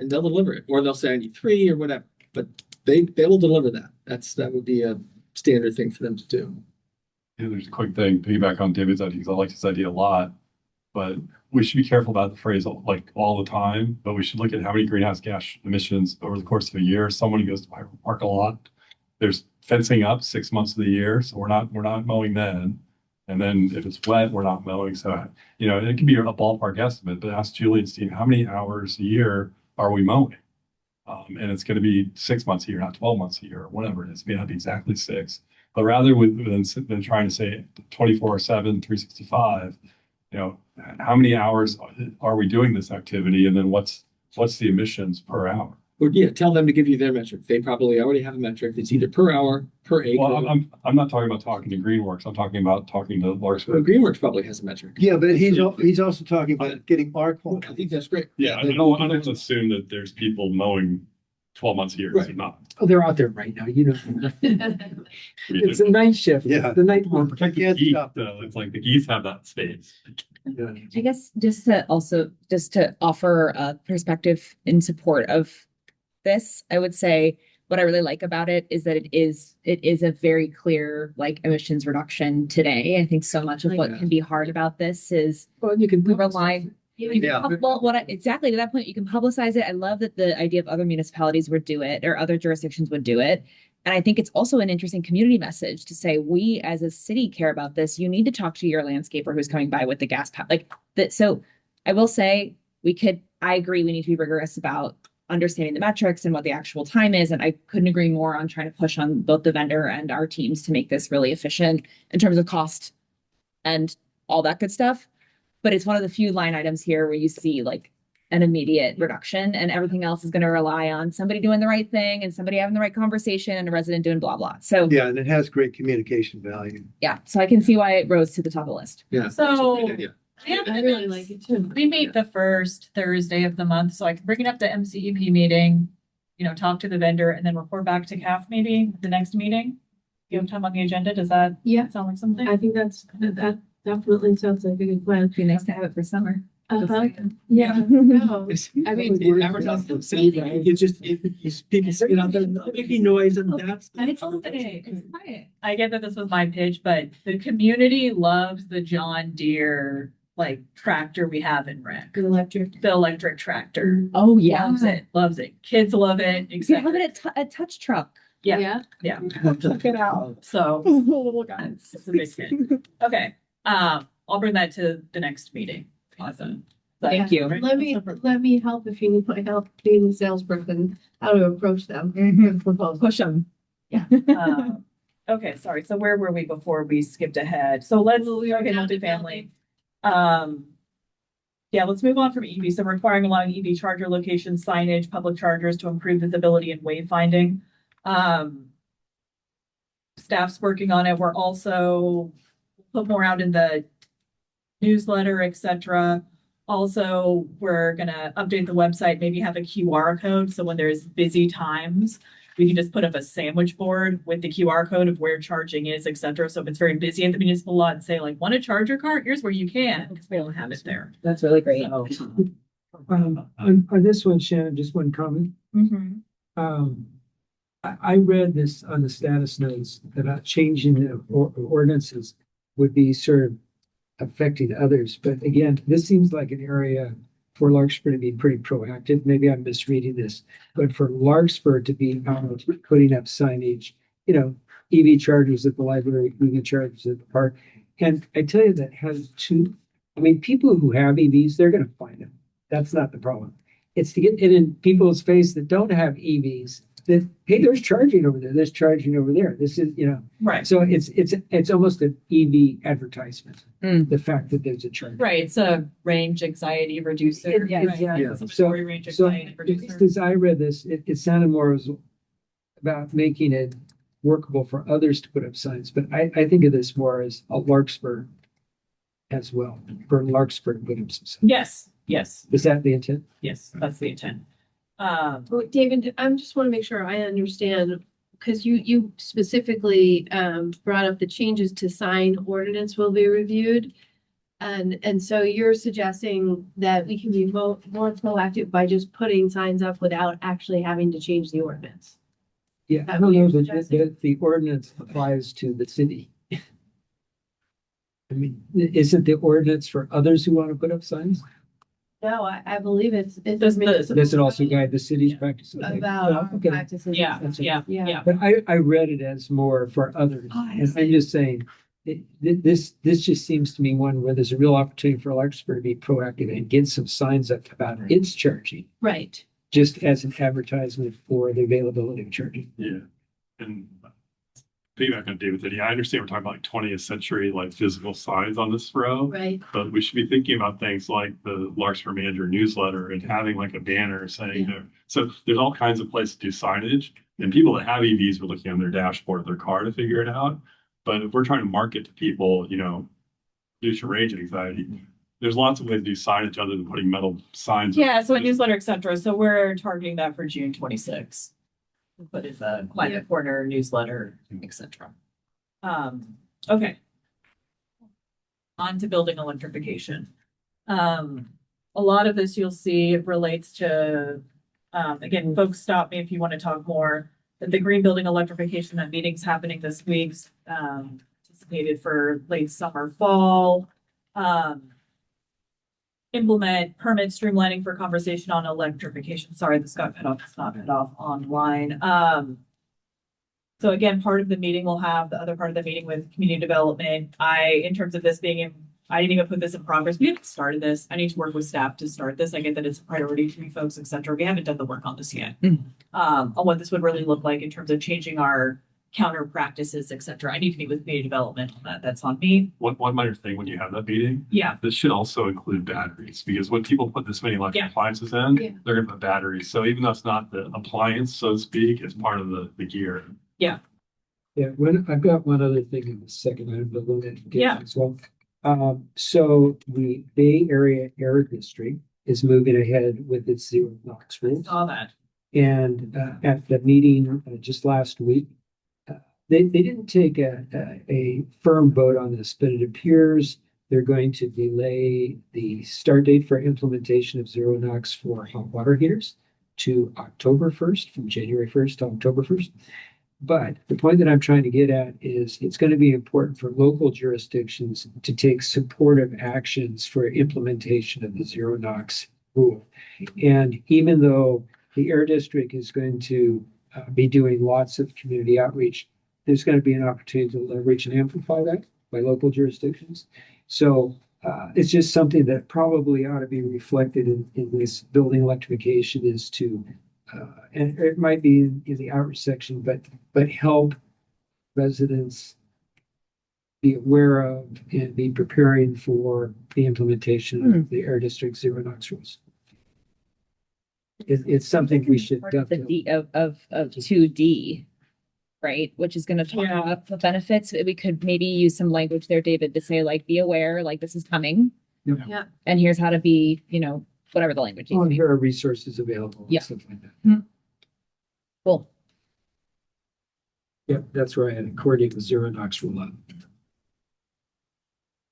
And they'll deliver it. Or they'll say, I need 3 or whatever. But they will deliver that. That would be a standard thing for them to do. Yeah, there's a quick thing, piggyback on David's idea, because I like this idea a lot. But we should be careful about the phrase like all the time, but we should look at how many greenhouse gas emissions over the course of a year. Someone who goes to Piper Park a lot, there's fencing up 6 months of the year, so we're not mowing then. And then if it's wet, we're not mowing. So it can be a ballpark estimate, but ask Julie and Steve, how many hours a year are we mowing? And it's gonna be 6 months a year, not 12 months a year, or whatever it is. It may not be exactly 6. But rather than trying to say 24/7, 365, how many hours are we doing this activity? And then what's the emissions per hour? Or yeah, tell them to give you their metric. They probably already have a metric. It's either per hour, per acre. Well, I'm not talking about talking to Greenworks. I'm talking about talking to Well, Larkspur. Greenworks probably has a metric. Yeah, but he's also talking about getting our I quality. think that's great. Yeah, I don't assume that there's people mowing 12 months a year. It's Right. not. Oh, they're out there right now, It's a night shift. Yeah. The night Or one. protect the Can't geese, stop. though. It's like the geese have that space. Yeah. I guess just to offer a perspective in support of this, I would say what I really like about it is that it is a very clear like emissions reduction today. I think so much of what can be hard about this is Well, you can. we rely. Yeah. Well, exactly to that point, you can publicize it. I love that the idea of other municipalities would do it or other jurisdictions would do it. And I think it's also an interesting community message to say, we as a city care about this. You need to talk to your landscaper who's coming by with the gas pipe. Like that. So I will say I agree we need to be rigorous about understanding the metrics and what the actual time is. And I couldn't agree more on trying to push on both the vendor and our teams to make this really efficient in terms of cost and all that good stuff. But it's one of the few line items here where you see like an immediate reduction, and everything else is going to rely on somebody doing the right thing and somebody having the right conversation and a resident doing blah, blah. So Yeah, and it has great communication value. yeah, so I can see why it rose to the top of the list. Yeah. So- that's a great idea. Yeah, I really like it too. We meet the first Thursday of the month, so I can bring it up to MCEP meeting, talk to the vendor and then report back to CAF maybe the next meeting. You have time on the agenda? Does that Yeah, sound like something? I think that definitely sounds like a good plan. It'd be nice to have it for summer. Uh-huh. Yeah, no, I mean, It advertises themselves, right? It's just, people sit out there, making noise and that's. And it's okay. It's quiet. I get that this was my pitch, but the community loves the John Deere like tractor we have in rec. the electric. The electric tractor. Oh yeah. Loves it. Kids love it. You have it at a touch truck. Yeah. Check it out. So Little guys. it's a big hit. Okay. I'll bring that to the next meeting. Awesome. Thank you. Let me help if you need my help being a salesperson, how to approach them. with proposals. Push them. Okay, sorry. So where were we before we skipped ahead? So let's, okay, multifamily. Yeah, let's move on from EV. So requiring allowing EV charger locations, signage, public chargers to improve visibility and wayfinding. Staff's working on it. We're also put more out in the newsletter, etc. Also, we're gonna update the website, maybe have a QR code. So when there's busy times, we can just put up a sandwich board with the QR code of where charging is, etc. So if it's very busy at the municipal lot and say like, want to charge your car? Here's where you can, because we don't have it there. That's really great. On this one, Shannon, just one comment. I read this on the status notes about changing the ordinances would be sort of affecting others. But again, this seems like an area for Larkspur to be pretty proactive. Maybe I'm misreading this, but for Larkspur to be out putting up signage, EV chargers at the library, EV chargers at the park. And I tell you, that has people who have EVs, they're going to find them. That's not the problem. It's to get it in people's face that don't have EVs that, hey, there's charging over there. There's charging over there. This is, Right. So it's almost an EV advertisement. The fact that there's a charge. Right. It's a range anxiety reducer. Exactly. It's a story range So anxiety reducer. as I read this, it sounded more as about making it workable for others to put up signs. But I think of this more as a Larkspur as well, for Larkspur to put up some signs. Yes. Is that the intent? Yes, that's the intent. Oh, David, I just want to make sure I understand, because you specifically brought up the changes to sign ordinance will be reviewed. And so you're suggesting that we can be more proactive by just putting signs up without actually having to change the ordinance. Yeah, I don't know that the ordinance applies to the city. I mean, isn't the ordinance for others who want to put up signs? No, I believe it's. Does Does it also guide the city's practice? Okay. About our Okay. practices. Yeah, That's it. yeah. But I read it as more for others. Oh, I And I'm just saying, this just seems to me one where there's a real opportunity for Larkspur to be proactive and get some signs up about its charging. Right. just as an advertisement for the availability of charging. Yeah. And piggyback on David, I understand we're talking about like 20th century, like physical signs on this row. Right. But we should be thinking about things like the Larkspur Manager newsletter and having like a banner saying there. So there's all kinds of places to do signage, and people that have EVs are looking on their dashboard of their car to figure it out. But if we're trying to market to people, reduce your range anxiety, there's lots of ways to do signage other than putting metal signs. Yeah, so a newsletter, et cetera. So we're targeting that for June 26th. But it's a climate corner newsletter, et cetera. Okay. On to building electrification. A lot of this you'll see relates to, again, folks stop me if you want to talk more, that the green building electrification, that meeting's happening this week, anticipated for late summer, fall. Implement permit streamlining for conversation on electrification. Sorry, this got cut off. It's not cut off online. So again, part of the meeting will have the other part of the meeting with community development. In terms of this being I didn't even put this in progress. We haven't started this. I need to work with staff to start this. I get that it's a priority to you folks, et cetera. We haven't done the work on this yet. On what this would really look like in terms of changing our counter practices, et cetera. I need to meet with community development on that. That's on me. One minor thing when you have that meeting. Yeah. This should also include batteries, because when people put this many electric appliances in, they're gonna put batteries. So even though it's not the appliance, so to speak, it's part of the gear. Yeah, I've got one other thing in the second item, but we'll get as well. So the Bay Area Air District is moving ahead with its zero NOx rules. Saw that. And at the meeting just last week, they didn't take a firm vote on this, but it appears they're going to delay the start date for implementation of zero NOx for hot water heaters to October 1st, from January 1st to October 1st. But the point that I'm trying to get at is it's going to be important for local jurisdictions to take supportive actions for implementation of the zero NOx rule. And even though the Air District is going to be doing lots of community outreach, there's going to be an opportunity to leverage and amplify that by local jurisdictions. So it's just something that probably ought to be reflected in this building electrification, is to, and it might be in the outreach section, but help residents be aware of and be preparing for the implementation of the Air District zero NOx rules. It's something we should Part of the definitely. D of 2D, right? Which is going to talk about the benefits. We could maybe use some language there, David, to say like, be aware, like this is coming. Yeah. And here's how to be, whatever the language Well, is. here are resources available. and Yeah. Stuff like that. Cool. Yep, that's where I had it, coordinate the zero NOx rollout.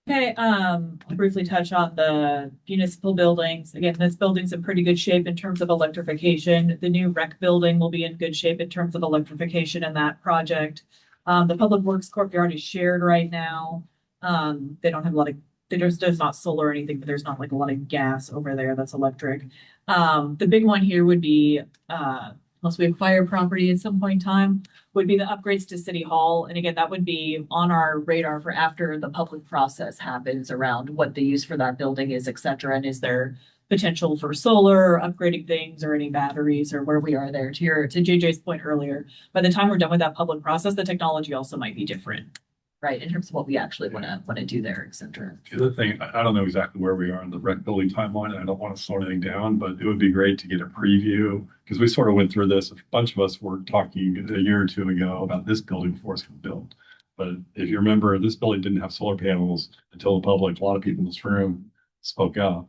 Okay, I'll briefly touch on the municipal buildings. Again, this building's in pretty good shape in terms of electrification. The new rec building will be in good shape in terms of electrification in that project. The Public Works courtyard is shared right now. They don't have a lot of, there's not solar or anything, but there's not like a lot of gas over there that's electric. The big one here would be, unless we acquire property at some point in time, would be the upgrades to City Hall. And again, that would be on our radar for after the public process happens around what the use for that building is, et cetera. And is there potential for solar or upgrading things or any batteries or where we are there? To JJ's point earlier, by the time we're done with that public process, the technology also might be different, right? In terms of what we actually want to do there, et cetera. The other thing, I don't know exactly where we are in the rec building timeline, and I don't want to slow anything down, but it would be great to get a preview, because we sort of went through this. A bunch of us were talking a year or two ago about this building before it's built. But if you remember, this building didn't have solar panels until the public, a lot of people in this room spoke up.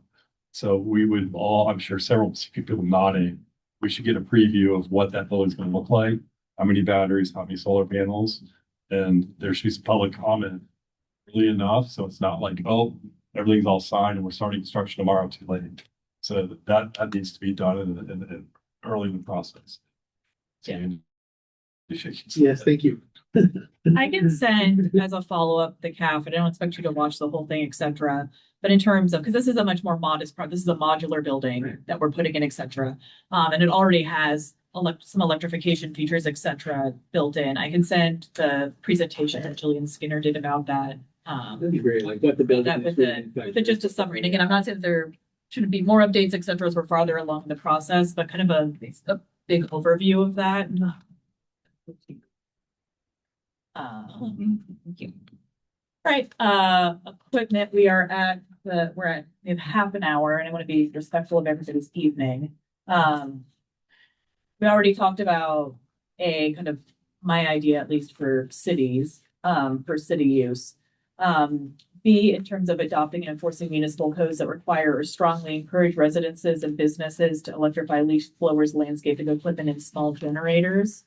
So we would all, I'm sure several people nodding, we should get a preview of what that building's going to look like, how many batteries, how many solar panels. And there should be some public comment early enough, so it's not like, oh, everything's all signed and we're starting construction tomorrow too late. So that needs to be done in early in the process. Yeah. Yes, thank you. I can send as a follow-up the CAF, and I don't expect you to watch the whole thing, et cetera. But in terms of, because this is a much more modest part, this is a modular building that we're putting in, et cetera. And it already has some electrification features, et cetera, built in. I can send the presentation that Jillian Skinner did about that. That'd be great, like what the building That is. with just a summary. And again, I'm not saying they're should be more updates, et cetera, as we're farther along the process, but kind of a big overview of that. Thank you. Right, equipment, we have half an hour and I want to be respectful of everybody's evening. We already talked about a kind of my idea, at least for cities, for city use. B, in terms of adopting and enforcing municipal codes that require or strongly encourage residences and businesses to electrify leaf blowers, landscaping equipment, and small generators.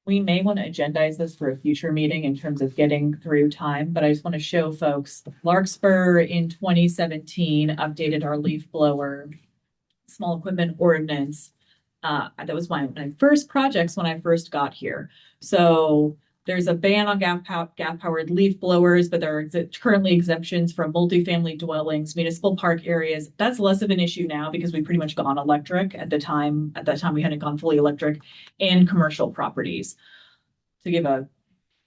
We may want to agendize this for a future meeting in terms of getting through time, but I just want to show folks Larkspur in 2017 updated our leaf blower small equipment ordinance. That was one of my first projects when I first got here. So there's a ban on gas-powered leaf blowers, but there are currently exemptions from multifamily dwellings, municipal park areas. That's less of an issue now because we pretty much gone electric at the time. At that time, we hadn't gone fully electric, and commercial properties. To give a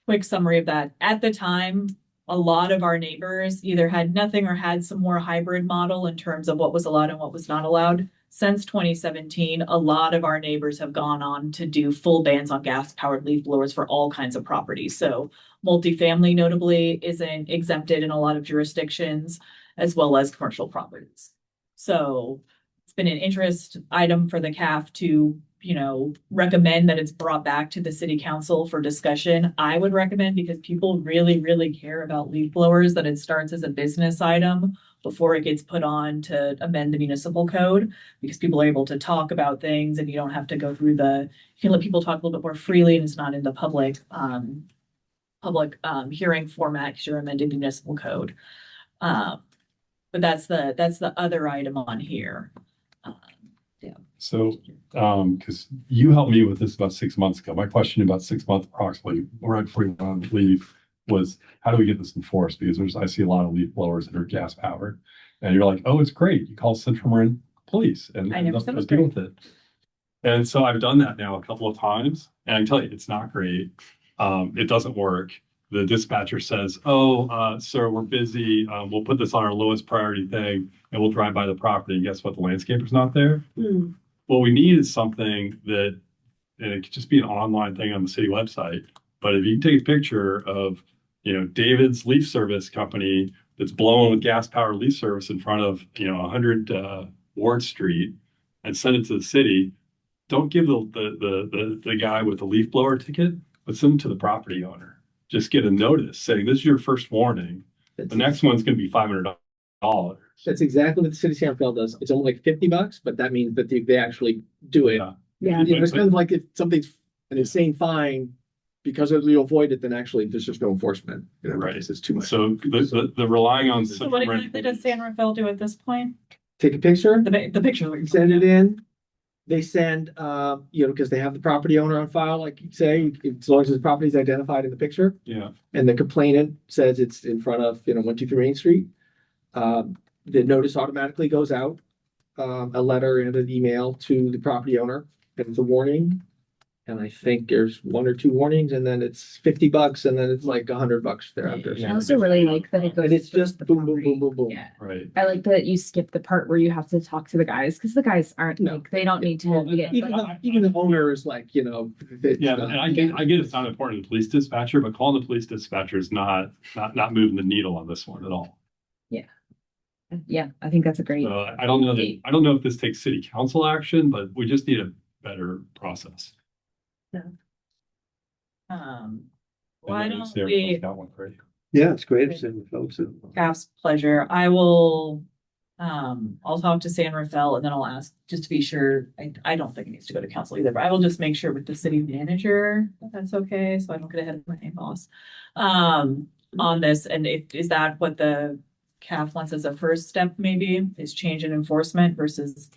quick summary of that, at the time, a lot of our neighbors either had nothing or had some more hybrid model in terms of what was allowed and what was not allowed. Since 2017, a lot of our neighbors have gone on to do full bans on gas-powered leaf blowers for all kinds of properties. So multifamily notably isn't exempted in a lot of jurisdictions, as well as commercial properties. So it's been an interest item for the CAF to, recommend that it's brought back to the city council for discussion. I would recommend, because people really, really care about leaf blowers, that it starts as a business item before it gets put on to amend the municipal code, because people are able to talk about things and you don't have to go through you can let people talk a little bit more freely and it's not in the public hearing format because you're amending the municipal code. But that's the other item on here. So, because you helped me with this about 6 months ago, my question about 6 months approximately, right before you went on leave, was how do we get this enforced? Because I see a lot of leaf blowers that are gas powered, and you're like, oh, it's great. You call Central Marin Police and let's deal with it. And so I've done that now a couple of times, and I can tell you, it's not great. It doesn't work. The dispatcher says, oh, sir, we're busy. We'll put this on our lowest priority thing and we'll drive by the property. And guess what? The landscaper's not there. What we need is something that, and it could just be an online thing on the city website. But if you take a picture of, David's Leaf Service Company that's blowing with gas powered leaf service in front of, 100 Ward Street and send it to the city, don't give the guy with the leaf blower ticket, but send it to the property owner. Just get a notice saying this is your first warning. The next one's going to be $500. That's exactly what the city of San Rafael does. It's only like $50, but that means that they actually do it. Yeah. It's kind of like if something's an insane fine because you'll avoid it, then actually there's just no enforcement. Right. It's too much. So the relying on. So what exactly does San Rafael do at this point? Take a picture. The picture. Send it in. They send, because they have the property owner on file, like you say, as long as the property is identified in the picture. Yeah. And the complainant says it's in front of, 123 Main Street. The notice automatically goes out, a letter and an email to the property owner, and it's a warning. And I think there's 1 or 2 warnings, and then it's $50, and then it's like $100 thereafter. I also really like that it goes. And it's just to the boom, boom, property. boom, boom, boom. Yeah. Right. I like that you skip the part where you have to talk to the guys, because the guys aren't No. they don't need to get. Even the owner is like, Yeah, and I get it's not important to the police dispatcher, but calling the police dispatcher is not moving the needle on this one at all. Yeah, I think that's a great. So I don't know if this takes city council action, but we just need a better process. Why don't we, Got one for you. Yeah, it's great if San Rafael too. CAF's pleasure. I will, I'll talk to San Rafael and then I'll ask, just to be sure. I don't think it needs to go to council either, but I will just make sure with the city manager that that's okay, so I don't get ahead of my boss on this. And is that what the CAF wants as a first step, maybe, is change in enforcement versus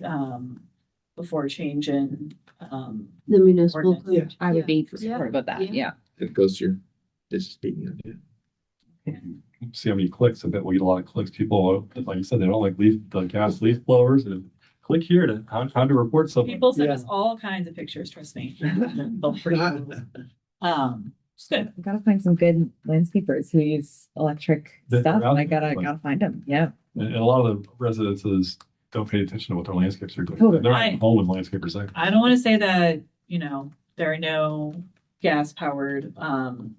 before change in The municipal ordinance? code. I would be Yeah. supportive of that. Yeah. It goes to your, this is speaking of. See how many clicks. I bet we get a lot of clicks. People, like you said, they don't like the gas leaf blowers. And click here to how to report something. People send us all kinds of pictures, trust me. Both pretty cool. It's good. I gotta find some good landscapers who use electric They're stuff. out I there, gotta like- gotta find them. Yeah. And a lot of the residences don't pay attention to what their landscapes are doing. Totally. They're not home with landscapers either. I don't want to say that, there are no gas powered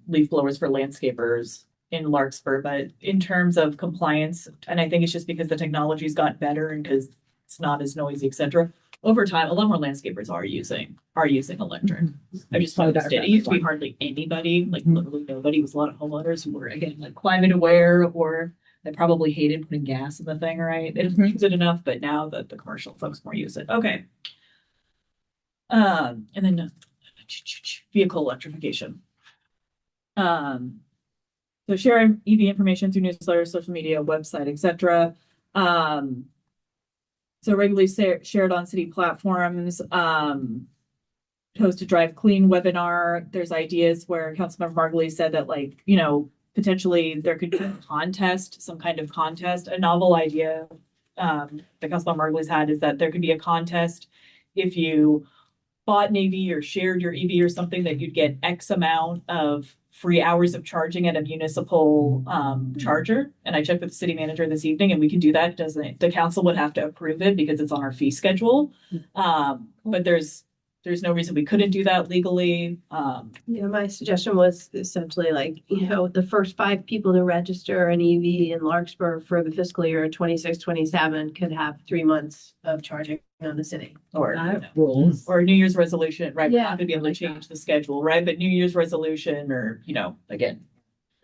leaf blowers for landscapers in Larkspur, but in terms of compliance, and I think it's just because the technology's got better and because it's not as noisy, et cetera. Over time, a lot more landscapers are using electric. I just Probably noticed better it. for It used to be everyone. hardly anybody, like Mhm. literally nobody. It was a lot of homeowners who were again like climate aware or they probably hated putting gas in the thing, right? They didn't Mhm. use it enough, but now that the commercial folks more use it. Okay. And then vehicle electrification. So share EV information through newsletters, social media, website, etc. So regularly shared on city platforms. Host a Drive Clean webinar. There's ideas where Councilmember Margulies said that, like, potentially there could be a contest, some kind of contest. A novel idea that Councilmember Margulies had is that there could be a contest if you bought an EV or shared your EV or something, that you'd get X amount of free hours of charging at a municipal charger. And I checked with the city manager this evening and we can do that. The council would have to approve it because it's on our fee schedule. But there's no reason we couldn't do that legally. My suggestion was essentially like, the first 5 people to register an EV in Larkspur for the fiscal year 26-27 could have 3 months of charging on the city. Or Rules. or New Year's resolution, right? We're Yeah. not gonna be able to change the schedule, right? But New Year's resolution or, again.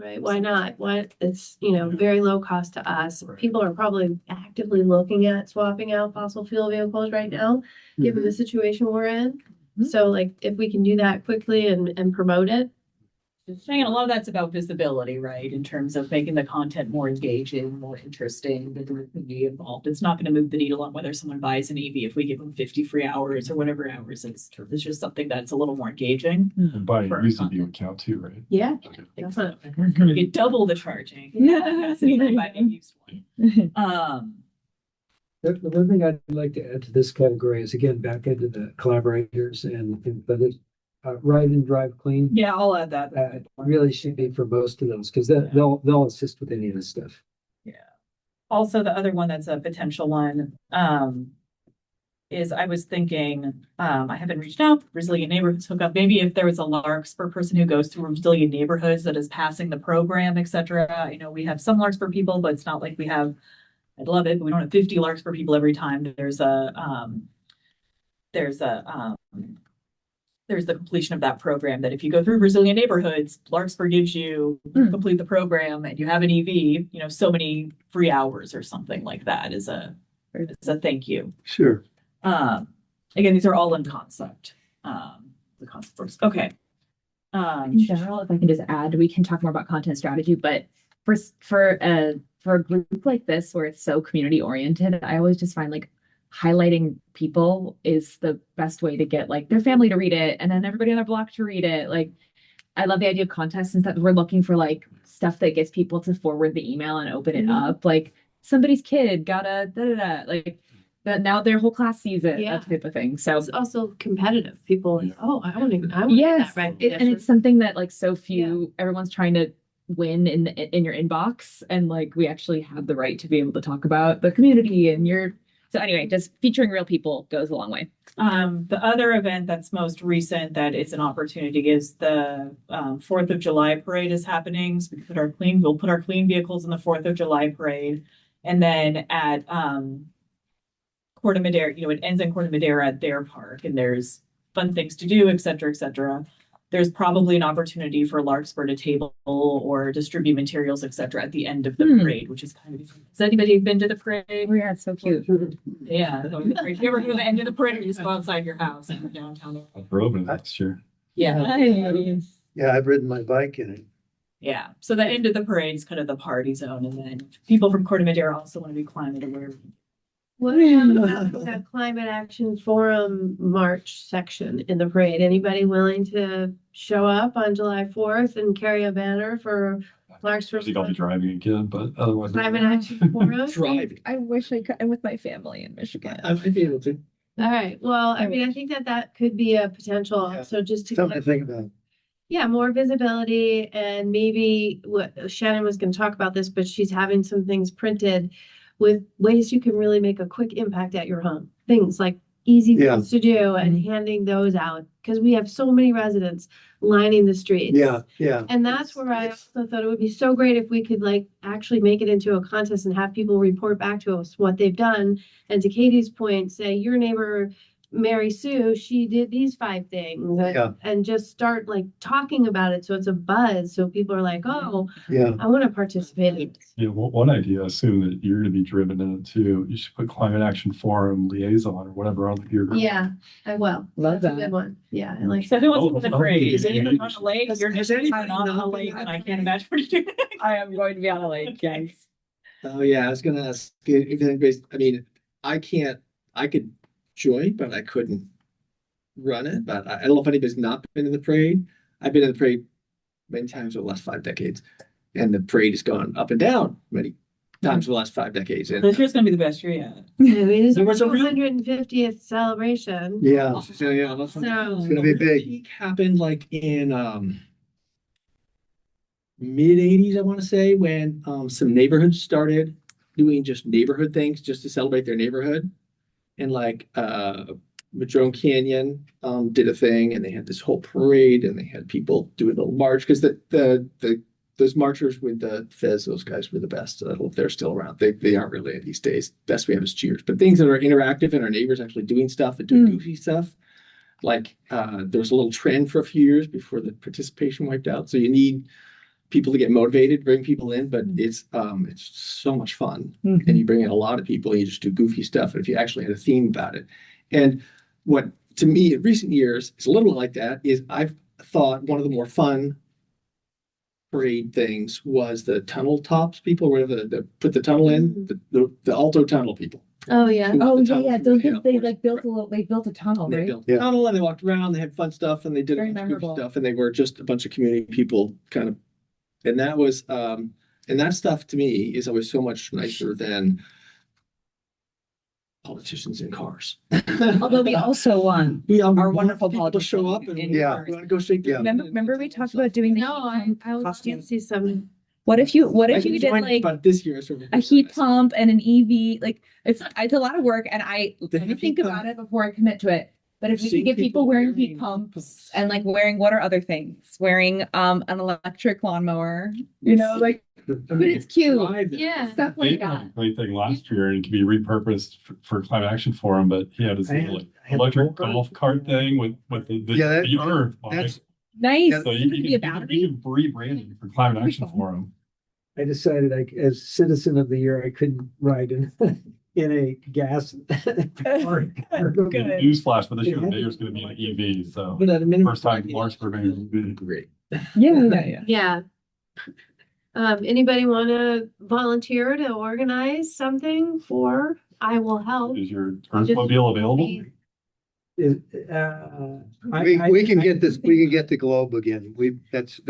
Right, why not? It's, very low cost to us. People are probably actively looking at swapping out fossil fuel vehicles right now, given the situation we're in. So like, if we can do that quickly and promote it. And a lot of that's about visibility, right? In terms of making the content more engaging, more interesting, the community involved. It's not gonna move the needle on whether someone buys an EV if we give them 50 free hours or whatever hours. It's just something that's a little more engaging. And buying For a used EV would count too, right? Yeah. Okay. Definitely. You get double the charging. Yeah. Since I buy a used one. The one thing I'd like to add to this category is again, back into the collaborators but it's, Ride and Drive Clean. Yeah, I'll add that. Really should be for most of those, because they'll assist with any of this stuff. Also, the other one that's a potential one, is I was thinking, I haven't reached out, Resilient Neighborhoods hookup. Maybe if there was a Larkspur person who goes through Resilient Neighborhoods that is passing the program, et cetera. I know we have some Larkspur people, but it's not like we have, I'd love it, but we don't have 50 Larkspur people every time. There's the completion of that program that if you go through Resilient Neighborhoods, Larkspur gives you complete the program and you have an EV, so many free hours or something like that is a thank you. Sure. Again, these are all in concept. The concept works. Okay. In general, if I can just add, we can talk more about content strategy, but for a group like this where it's so community oriented, I always just find like highlighting people is the best way to get like their family to read it and then everybody on their block to read it. Like, I love the idea of contests and that we're looking for like stuff that gets people to forward the email and open it up. Like somebody's kid got a like that now their whole class sees it, Yeah. that type of thing. So It's also competitive. People, Yeah. I want to get yes, that right. and it's something that like so few, everyone's trying to win in your inbox, and like we actually have the right to be able to talk about the community and so anyway, just featuring real people goes a long way. The other event that's most recent that is an opportunity is the 4th of July parade is happening. So we'll put our clean vehicles in the 4th of July parade. And then at Corte Madera, it ends in Corte Madera at their park and there's fun things to do, et cetera, et cetera. There's probably an opportunity for Larkspur to table or distribute materials, et cetera, at the end of the parade, which is kind of, has anybody been to the parade? Oh yeah, it's so cute. Yeah. If you ever go to the end of the parade, you just go outside your house in downtown. I drove it last year. Yeah. Nice. Yeah, I've ridden my bike in it. Yeah. So the end of the parade is kind of the party zone. And then people from Corte Madera also want to be climate aware. What about the Climate Action Forum March section in the parade? Anybody willing to show up on July 4th and carry a banner for Larkspur I think I'll be driving again, but otherwise. Climate Action Forum? Drive. I wish I could. I'm with my family in Michigan. I might be able to, All right, well, I mean, I think that could be a potential, Yeah. so just to. something to think about. Yeah, more visibility and maybe what Shannon was gonna talk about this, but she's having some things printed with ways you can really make a quick impact at your home. Things like easy Yeah. things to do and handing those out, because we have so many residents lining the streets. Yeah. And that's where I also thought it would be so great if we could like actually make it into a contest and have people report back to us what they've done. And to Katie's point, say your neighbor, Mary Sue, she did these 5 things. Yeah. And just start like talking about it so it's a buzz. So people are like, oh, Yeah. I want to participate in this. Yeah, one idea, assume that you're gonna be driven in it too. You should put Climate Action Forum liaison or whatever on your. Yeah, I will. Love That's a that. good one. Yeah, I like. So who wants Oh, to go to the oh, parade? yeah, Is anyone yeah. on the lake? You're Has just anybody not on not the been lake, on and the I can't imagine what you're doing. I am going to be on a lake, yes. Oh, yeah, I was gonna ask if anybody's, I mean, I could join, but I couldn't run it, but I don't know if anybody's not been in the parade. I've been in the parade many times over the last 5 decades, and the parade has gone up and down many times over the last 5 decades. And This year's gonna be the best year yet. I mean, it's There our was a real- 250th celebration. Yeah. so, yeah, that's So It's gonna be the big. peak happened like in mid-80s, I want to say, when some neighborhoods started doing just neighborhood things just to celebrate their neighborhood. And like Madrone Canyon did a thing, and they had this whole parade, and they had people doing a little march, because those marchers with the fez, those guys were the best. I don't know if they're still around. They aren't really these days. Best we have is Cheers. But things that are interactive and our neighbors actually doing stuff and doing goofy stuff. Like there was a little trend for a few years before the participation wiped out. So you need people to get motivated, bring people in, but it's so much fun. And you bring in a lot of people, and you just do goofy stuff. And if you actually had a theme about it. And what to me in recent years is a little like that is I've thought one of the more fun parade things was the tunnel tops people, where the put the tunnel in, the Alto tunnel people. Oh, yeah. Who- Oh, the yeah, tunnel yeah, through those, the Hale they Horse like built a Parade. little, they built a tunnel, They right? built Yeah. a tunnel, and they walked around, they had fun stuff, and they did a Very bunch of goofy memorable. stuff, and they were just a bunch of community people kind of, and that was, and that stuff to me is always so much nicer than politicians in cars. Although we also won. We all Our want wonderful people to show up politician and in Yeah. cars. we want to go shake. Yeah. Remember we talked about doing the No, I would love to costumes? see some. What if you did like But this year, it's sort of a heat pump and an EV? Like it's a lot of work, and I The heat think pump. about it before I commit to it. But if we Seeing could get people people wearing wearing heat pumps and like wearing what are other things? Wearing an electric lawnmower, like but it's cute. Yeah. Stuff They like had that. a great thing last year, and it can be repurposed for Climate Action Forum, but he had his I had- little I had electric go-kart. golf cart thing with the Yeah, that- the earth on that's- it. Nice. So It you could can be a battery. you can rebrand it for Climate That'd be Action fun. Forum. I decided as citizen of the year, I couldn't ride in, in a gas. car. Good. Newsflash, but this year the mayor's gonna be an EV, so But at a minimum. first time Lawrenceburg mayor will be. Great. Yeah. Yeah. Anybody want to volunteer to organize something for I Will Help? Is your Just- Earthmobile available? We can get this, we can get the globe again. That's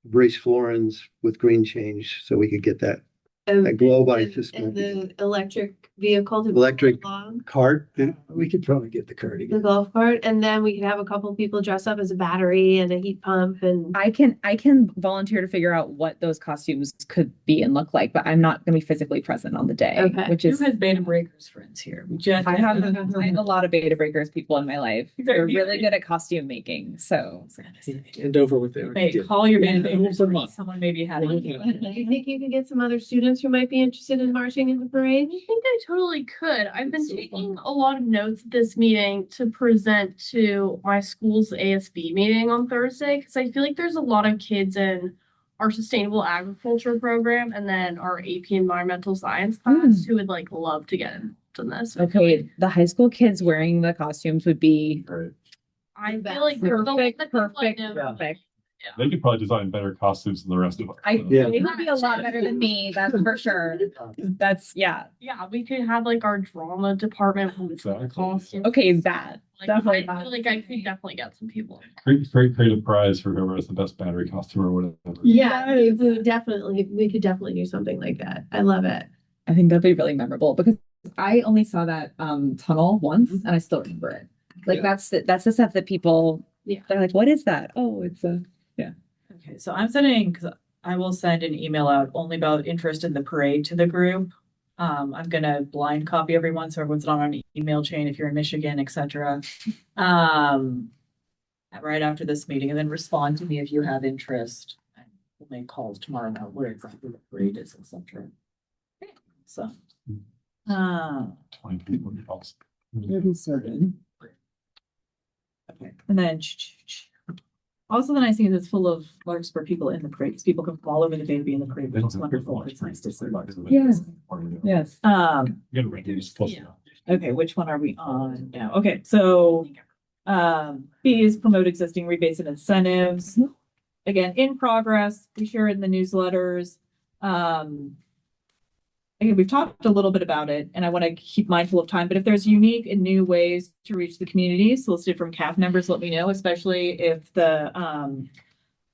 Brace Florence with Green Change, so we could get that And globe, I and suspect. the electric vehicle to. go Electric. along, Cart. We could probably get the car The together. golf cart, and then we could have a couple people dress up as a battery and a heat pump and. I can volunteer to figure out what those costumes could be and look like, but I'm not gonna be physically present on the day, Okay. which Who is has Beta Breakers friends here? We just. I have a lot of Beta Breakers people in my life. They're really good at costume making, so And over with their. Hey, call your Beta Yeah, Breakers for friends. month. Someone maybe had Yeah. it. Do you think you could get some other students who might be interested in marching in the parade? I think I totally could. I've been That's so taking a lot of notes at this meeting to present to my school's ASB meeting on Thursday, because I feel like there's a lot of kids in our sustainable agriculture program and then our AP environmental science class who would like love to get involved in this. okay, the high school kids wearing the costumes would be I feel like they're the ones that people I know. perfect. They could probably design better costumes than the rest of us. Yeah. They would be a lot better than me, that's for sure. That's, yeah. Yeah, we could have like our drama department with Exactly. costumes. Okay, that. Like, definitely I that. feel like I could definitely get some people. Create a prize for whoever has the best battery costume or whatever. Yeah, we could definitely do something like that. I love it. I think that'd be really memorable because I only saw that tunnel once and I still remember it. Like Yeah. that's the stuff that people They're like, what is that? Oh, it's a, Okay, so I'm sending, because I will send an email out only about interest in the parade to the group. I'm gonna blind copy everyone, so everyone's not on an email chain if you're in Michigan, et cetera. Right after this meeting, and then respond to me if you have interest. And we'll make calls tomorrow about where exactly the parade is, et cetera. So. 20 people calls. Maybe certain. Okay, and then also the nice thing is it's full of Larkspur people in the parade, because people come from all over the day to be in the parade, which is wonderful. It's nice to see. Yes. Yes. You gotta reduce plus. Okay, which one are we on now? Okay, so B is promote existing rebates and incentives. Again, in progress, we share in the newsletters. Again, we've talked a little bit about it, and I want to keep mindful of time, but if there's unique and new ways to reach the community solicited from CAF members, let me know, especially if the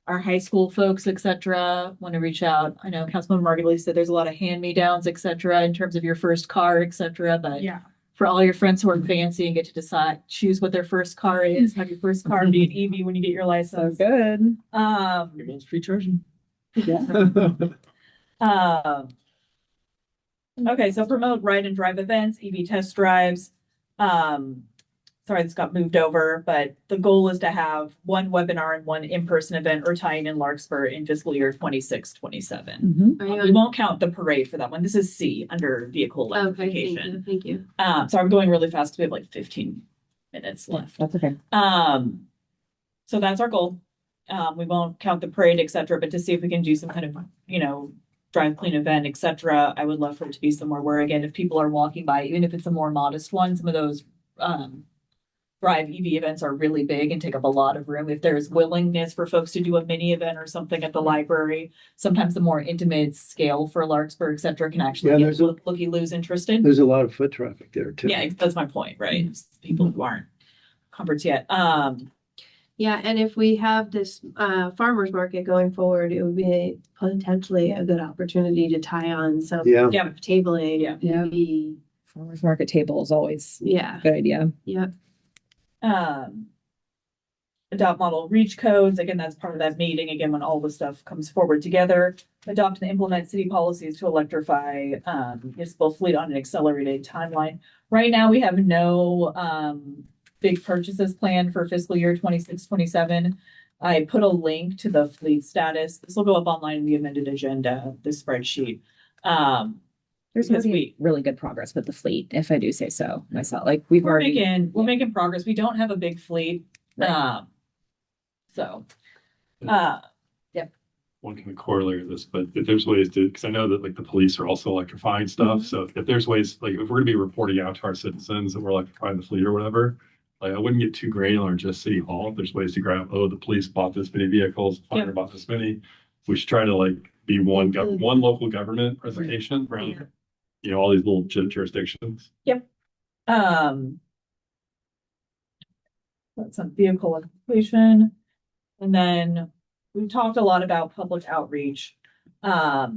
our high school folks, et cetera, want to reach out. I know Councilmember Margulies said there's a lot of hand-me-downs, et cetera, in terms of your first car, et cetera, but Yeah. for all your friends who are fancy and get to choose what their first car is, have your first car be an EV when you get your license. Good. Your man's free charging. Okay, so promote ride and drive events, EV test drives. Sorry, this got moved over, but the goal is to have one webinar and one in-person event or tying in Larkspur in fiscal year 26-27. Are you We on? won't count the parade for that one. This is C under vehicle Okay, thank you, electrification. thank you. So I'm going really fast because we have like 15 minutes left. That's okay. So that's our goal. We won't count the parade, et cetera, but to see if we can do some kind of, drive clean event, et cetera. I would love for it to be somewhere where, again, if people are walking by, even if it's a more modest one, some of those drive EV events are really big and take up a lot of room. If there's willingness for folks to do a mini event or something at the library, sometimes the more intimate scale for Larkspur, et cetera, can actually Yeah, get there's a- looky-loos interested. There's a lot of foot traffic there too. Yeah, that's my point, right? People who aren't converts yet. Yeah, and if we have this farmer's market going forward, it would be potentially a good opportunity to tie on some Yeah. Yeah. tabling. Yeah. Maybe, Farmers market table is always yeah, a good idea. yeah. Adopt model reach codes. Again, that's part of that meeting. Again, when all the stuff comes forward together. Adopt and implement city policies to electrify municipal fleet on an accelerated timeline. Right now, we have no big purchases planned for fiscal year 26-27. I put a link to the fleet status. This will go up online in the amended agenda, the spreadsheet. There's Because already really good progress with the fleet, if I do say so myself. Like we've We're already. we're making progress. We don't have a big fleet. So, One kind of corollary of this, but if there's ways to, because I know that like the police are also electrifying stuff. So if there's ways, like if we're gonna be reporting out to our citizens that we're electrifying the fleet or whatever, like I wouldn't get too granular in just City Hall. If there's ways to grab, oh, the police bought this many vehicles, fire bought this many. We should try to like be one local government presentation around, all these little jurisdictions. that's on vehicle electrification. And then we've talked a lot about public outreach. But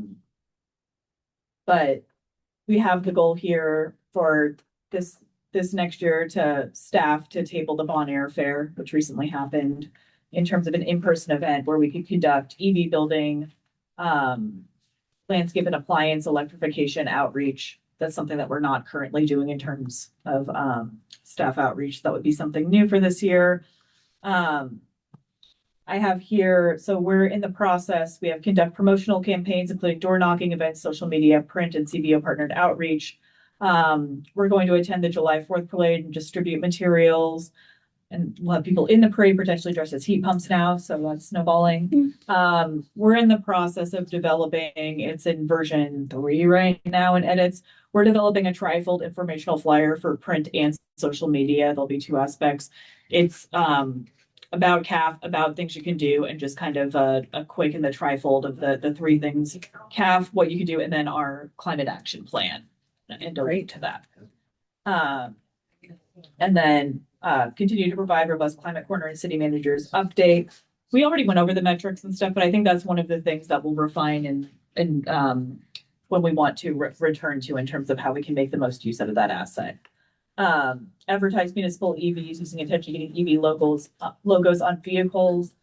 we have the goal here for this next year to staff to table the Bon Air Fair, which recently happened, in terms of an in-person event where we could conduct EV building, landscape and appliance electrification outreach. That's something that we're not currently doing in terms of staff outreach. That would be something new for this year. I have here, so we're in the process. We have conduct promotional campaigns, including door knocking events, social media, print, and CBO partnered outreach. We're going to attend the July 4th parade and distribute materials. And we'll have people in the parade potentially dressed as heat pumps now, so that's snowballing. We're in the process of developing, it's in version 3 right now in edits. We're developing a trifold informational flyer for print and social media. There'll be 2 aspects. It's about CAF, about things you can do, and just kind of a quick in the trifold of the 3 things. CAF, what you can do, and then our climate action plan, and a link to that. And then continue to provide robust climate corner and city managers update. We already went over the metrics and stuff, but I think that's one of the things that we'll refine and when we want to return to in terms of how we can make the most use out of that asset. advertise municipal EVs using attention getting EV logos on vehicles.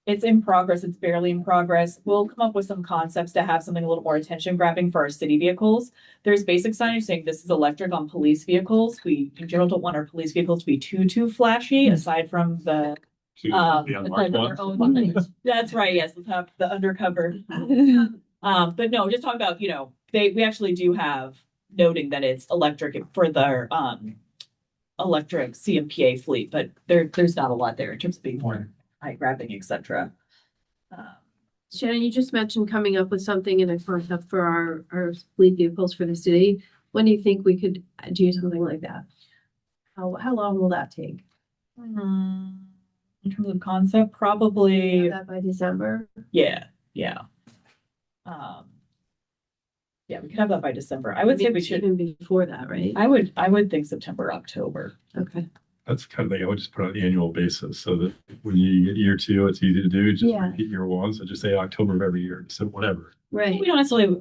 It's in progress. It's barely in progress. We'll come up with some concepts to have something a little more attention grabbing for our city vehicles. There's basic signage saying this is electric on police vehicles. We in general don't want our police vehicles to be too flashy, aside from the The unmarked their ones. own. That's right. Yes, let's have the undercover. But no, just talk about, we actually do have noting that it's electric for their electric CMPA fleet, but there's not a lot there in terms of being more eye grabbing, etc. Shannon, you just mentioned coming up with something in a concept for our fleet vehicles for the city. When do you think we could do something like that? How long will that take? In terms of concept, probably That by December? yeah. Yeah, we could have that by December. I would say we should. Even before that, right? I would think September, October. Okay. That's the kind of thing I would just put on an annual basis so that when you get year two, it's easy to do. Just Yeah. repeat year one. So just say October of every year. So whatever. Right. We don't necessarily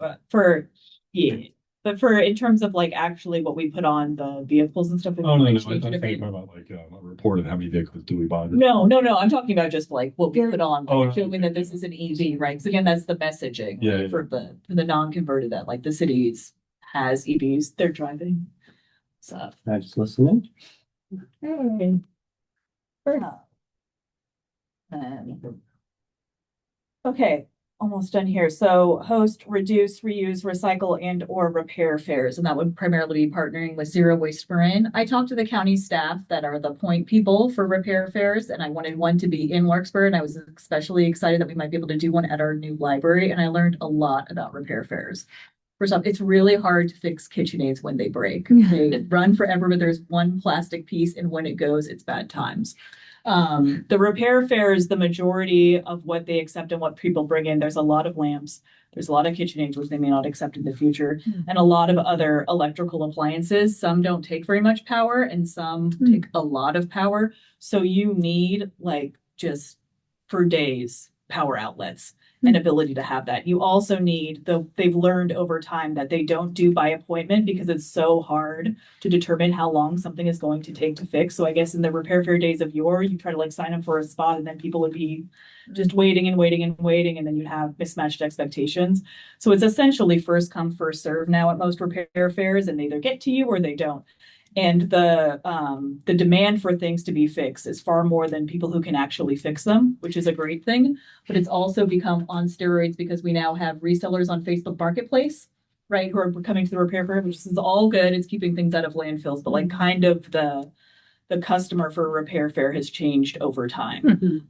but for in terms of like actually what we put on the vehicles and stuff. we Oh, no, might no. change I'm it if thinking we- about like a report of how many vehicles do we buy. No. I'm talking about just like what we put on, Oh, no. showing that this is an EV, right? Because again, that's the messaging Yeah, right, yeah. for the non-converted that like the cities has EVs they're driving. So. I just listening. And- Okay, almost done here. So host, reduce, reuse, recycle, and or repair fairs. And that would primarily be partnering with Zero Waste Marin. I talked to the county staff that are the point people for repair fairs, and I wanted one to be in Larkspur. And I was especially excited that we might be able to do one at our new library. And I learned a lot about repair fairs. First off, it's really hard to fix KitchenAids when they break. They run forever, but there's one plastic piece, and when it goes, it's bad times. The repair fairs, the majority of what they accept and what people bring in, there's a lot of lamps, there's a lot of KitchenAids, which they may not accept in the future, and a lot of other electrical appliances. Some don't take very much power, and some take a lot of power. So you need like just for days power outlets and ability to have that. You also need they've learned over time that they don't do by appointment because it's so hard to determine how long something is going to take to fix. So I guess in the repair fair days of yore, you try to like sign up for a spot and then people would be just waiting and waiting and waiting, and then you'd have mismatched expectations. So it's essentially first come, first serve now at most repair fairs, and they either get to you or they don't. And the demand for things to be fixed is far more than people who can actually fix them, which is a great thing. But it's also become on steroids because we now have resellers on Facebook Marketplace, right, who are coming to the repair fair, which is all good. It's keeping things out of landfills, but like kind of the customer for a repair fair has changed over time.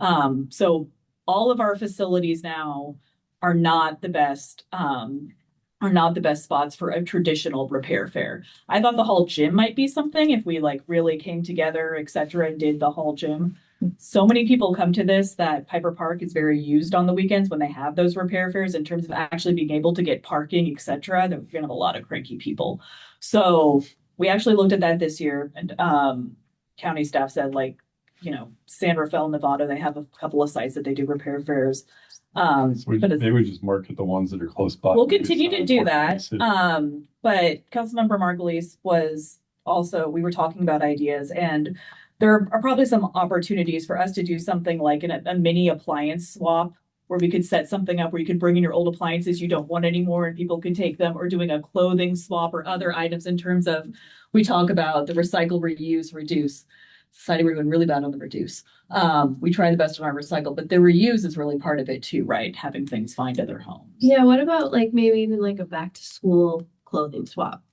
So all of our facilities now are not the best spots for a traditional repair fair. I thought the hall gym might be something if we like really came together, et cetera, and did the hall gym. So many people come to this that Piper Park is very used on the weekends when they have those repair fairs in terms of actually being able to get parking, et cetera. They're gonna have a lot of cranky people. So we actually looked at that this year, and county staff said like, San Rafael, Nevada, they have a couple of sites that they do repair fairs. So But it's- maybe we just market the ones that are close by. We'll continue to do More that. expensive. But Councilmember Margulies was also, we were talking about ideas, and there are probably some opportunities for us to do something like a mini appliance swap, where we could set something up where you could bring in your old appliances you don't want anymore and people can take them, or doing a clothing swap or other items in terms of, we talk about the recycle, reuse, reduce. Society, we're doing really bad on the reduce. We try the best on our recycle, but the reuse is really part of it too, right? Having things find other homes. Yeah, what about like maybe even like a back to school clothing swap?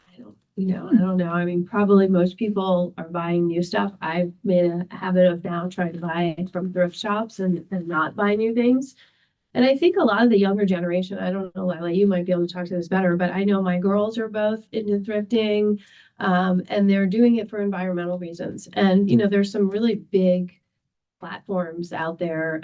I don't know. I mean, probably most people are buying new stuff. I've made a habit of now trying to buy from thrift shops and not buy new things. And I think a lot of the younger generation, I don't know, Lila, you might be able to talk to this better, but I know my girls are both into thrifting, and they're doing it for environmental reasons. And, there's some really big platforms out there.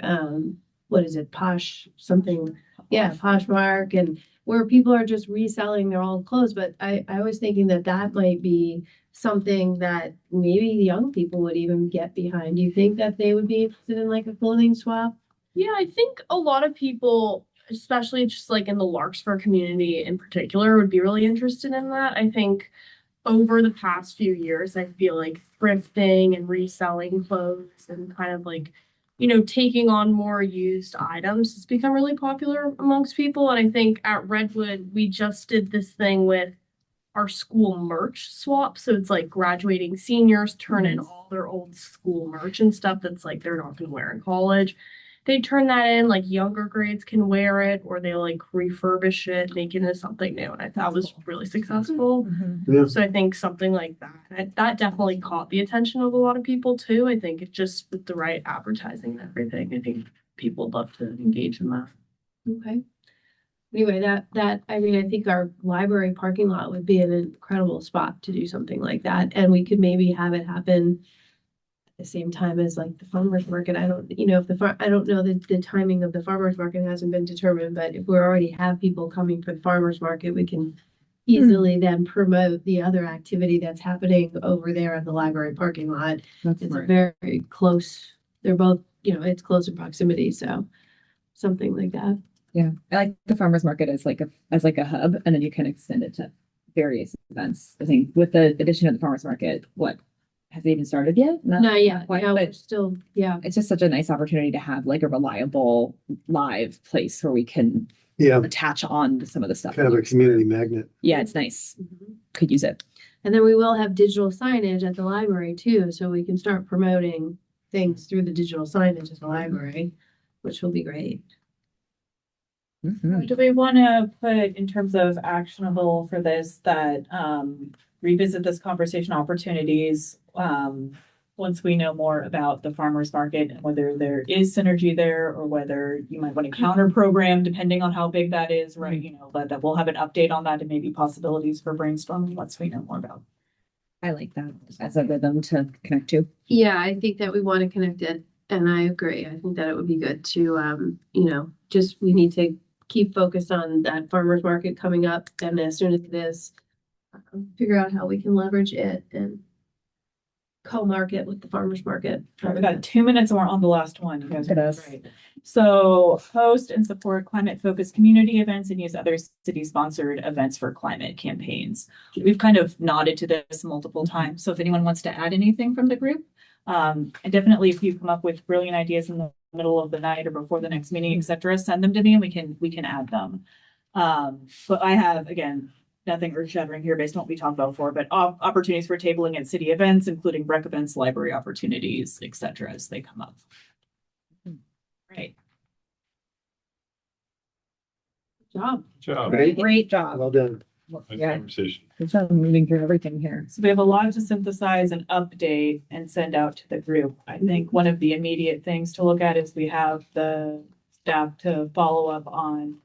What is it? Posh something. Yeah, Poshmark, and where people are just reselling their old clothes. But I was thinking that might be something that maybe the young people would even get behind. Do you think that they would be interested in like a clothing swap? Yeah, I think a lot of people, especially just like in the Larkspur community in particular, would be really interested in that. I think over the past few years, I feel like thrifting and reselling clothes and kind of like, you know, taking on more used items has become really popular amongst people. And I think at Redwood, we just did this thing with our school merch swap. So it's like graduating seniors turn in all their old school merch and stuff that's like they're not going to wear in college. They turn that in, like younger grades can wear it, or they like refurbish it, make it into something new. And I thought was really successful. Yeah. So I think something like that definitely caught the attention of a lot of people too. I think it just with the right advertising and everything, I think people would love to engage in that. Okay. Anyway, I mean, I think our library parking lot would be an incredible spot to do something like that. And we could maybe have it happen at the same time as like the farmer's market. I don't, you know, I don't know the timing of the farmer's market hasn't been determined, but if we already have people coming for the farmer's market, we can easily then promote the other activity that's happening over there at the library parking lot. That's It's a very close, they're both, you know, it's close in proximity, so something like that. Yeah, I like the farmer's market as like a hub, and then you can extend it to various events. I think with the addition of the farmer's market, what has it even started yet? Not yet, quite, no, but we're still, yeah. it's just such a nice opportunity to have like a reliable live place where we can Yeah, attach on to some of the stuff. kind of a community magnet. Yeah, it's nice. Mhm. Could use it. And then we will have digital signage at the library too, so we can start promoting things through the digital signage at the library, which will be great. Do we want to put in terms of actionable for this that revisit this conversation opportunities once we know more about the farmer's market and whether there is synergy there or whether you might want to counter program depending on how big that is, right? You know, that we'll have an update on that and maybe possibilities for brainstorming once we know more about. I like that as a rhythm to connect to. Yeah, I think that we want to connect it, and I agree. I think that it would be good to, you know, just we need to keep focused on that farmer's market coming up, and as soon as it is, figure out how we can leverage it and co-market with the farmer's market. We got 2 minutes and we're on the last one. You guys Look are at us. great. So host and support climate focused community events and use other city sponsored events for climate campaigns. We've kind of nodded to this multiple times. So if anyone wants to add anything from the group, and definitely if you come up with brilliant ideas in the middle of the night or before the next meeting, etc., send them to me and we can add them. But I have, again, nothing earth shattering here based on what we talked about before, but opportunities for tabling at city events, including rec events, library opportunities, etc., as they come up. Right. Good job. Good job. Right? Great job. Well done. Nice Yeah, conversation. good job moving through everything here. So we have a lot to synthesize and update and send out to the group. I think one of the immediate things to look at is we have the staff to follow up on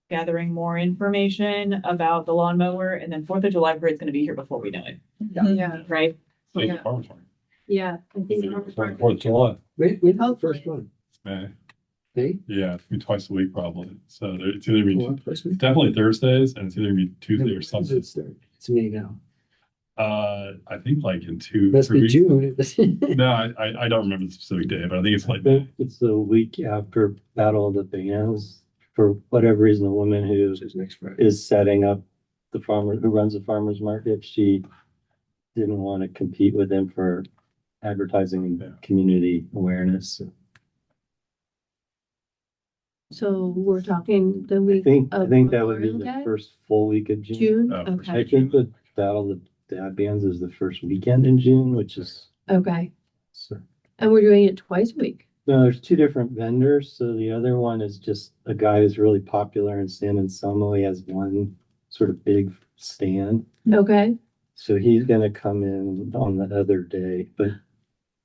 gathering more information about the lawnmower, and then 4th of July parade is going to be here before we know it, Yeah, right? Thank you, Yeah. farmers market. yeah, I think. farmer's market- Fourth of July. When's the Hopefully. first one? May. May? Yeah, it's gonna be twice a week probably. So it's either gonna Oh, be first week? definitely Thursdays and it's either gonna be Tuesday or Sunday. It's May now. I think like in two, Must 3 be weeks. June. No, I don't remember the specific day, but I think it's like I think it's the week after Battle of the Bands. For whatever reason, the woman who It's next Friday. is setting up the farmer, who runs the farmer's market, she didn't want to compete with him for advertising Yeah. and community awareness. So we're talking the I week think of that would be Memorial the Day? first full week of June. June, Oh, okay, I think the Battle of the Bands is the first weekend in June, which is, okay. so. And we're doing it twice a week. No, there's two different vendors. So the other one is just a guy who's really popular in San Anselmo. He has one sort of big stand. Okay, So he's gonna come in on the other day, but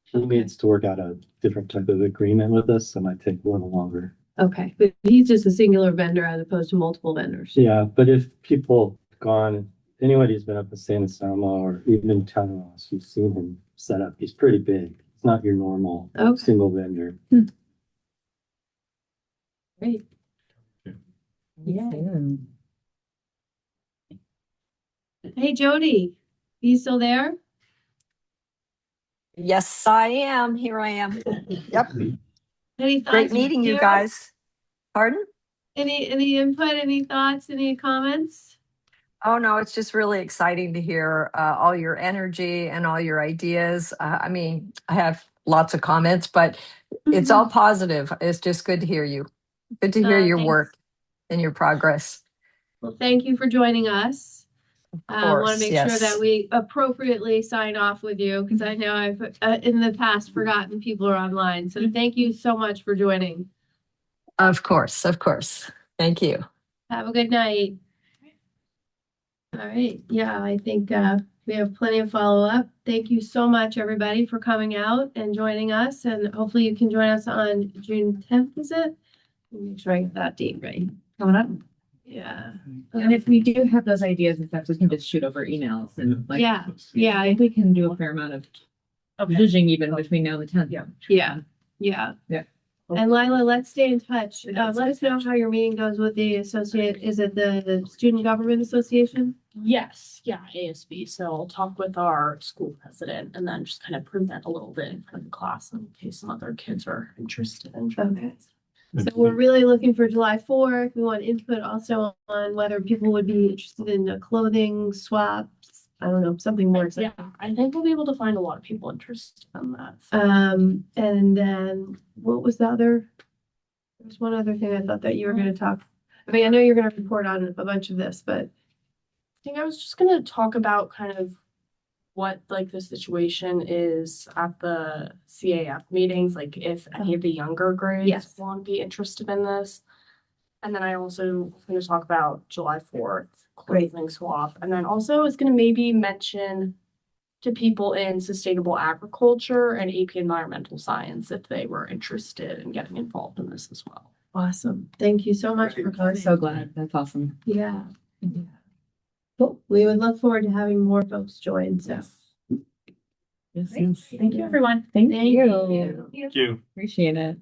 he needs to work out a different type of agreement with us. So it might take a little longer. okay. But he's just a singular vendor as opposed to multiple vendors. Yeah, but if people have gone, anybody who's been up in San Anselmo or even Tallahassee, you've seen him set up. He's pretty big. It's not your normal Okay. single vendor. Great. Yeah. Hey, Jody, you still there? Yes, I am. Here I am. Yep. Any thoughts? Great meeting you Kira? guys. Pardon? Any input, any thoughts, any comments? Oh, no, it's just really exciting to hear all your energy and all your ideas. I mean, I have lots of comments, but it's all positive. It's just good to hear you. Good to hear your Thanks. work and your progress. Well, thank you for joining us. I want to course, make sure yes. that we appropriately sign off with you because I know I've in the past forgotten people are online. So thank you so much for joining. Of course, of course. Thank you. Have a good night. All right. Yeah, I think we have plenty of follow-up. Thank you so much, everybody, for coming out and joining us. And hopefully you can join us on June 10th, is it? Let me make sure I get that date right. Coming up. Yeah. And if we do have those ideas and stuff, we can just shoot over emails and like. Yeah. I think we can do a fair amount of judging even between now and the 10th. Yeah. Yeah. And Lila, let's stay in touch. Let us know how your meeting goes with the is it the Student Government Association? Yes, yeah, ASB. So I'll talk with our school president and then just kind of present a little bit in front of the class in case some other kids are interested in joining. Okay. So we're really looking for July 4th. We want input also on whether people would be interested in a clothing swap. I don't know, something more. Yeah, I think we'll be able to find a lot of people interested in that. And then what was the other? There was one other thing I thought that you were going to talk. I mean, I know you're going to report on a bunch of this, but I think I was just gonna talk about kind of what like the situation is at the CAF meetings, like if any of the younger grades Yes. want to be interested in this. And then I also was gonna talk about July 4th clothing swap, and then also is gonna maybe mention to people in sustainable agriculture and AP environmental science if they were interested in getting involved in this as well. awesome. Thank you so much for coming. So glad. That's awesome. Yeah. Cool. We would look forward to having more folks join. So Yes. Thank you, everyone. Thank thank you. you. Thank you. Appreciate it.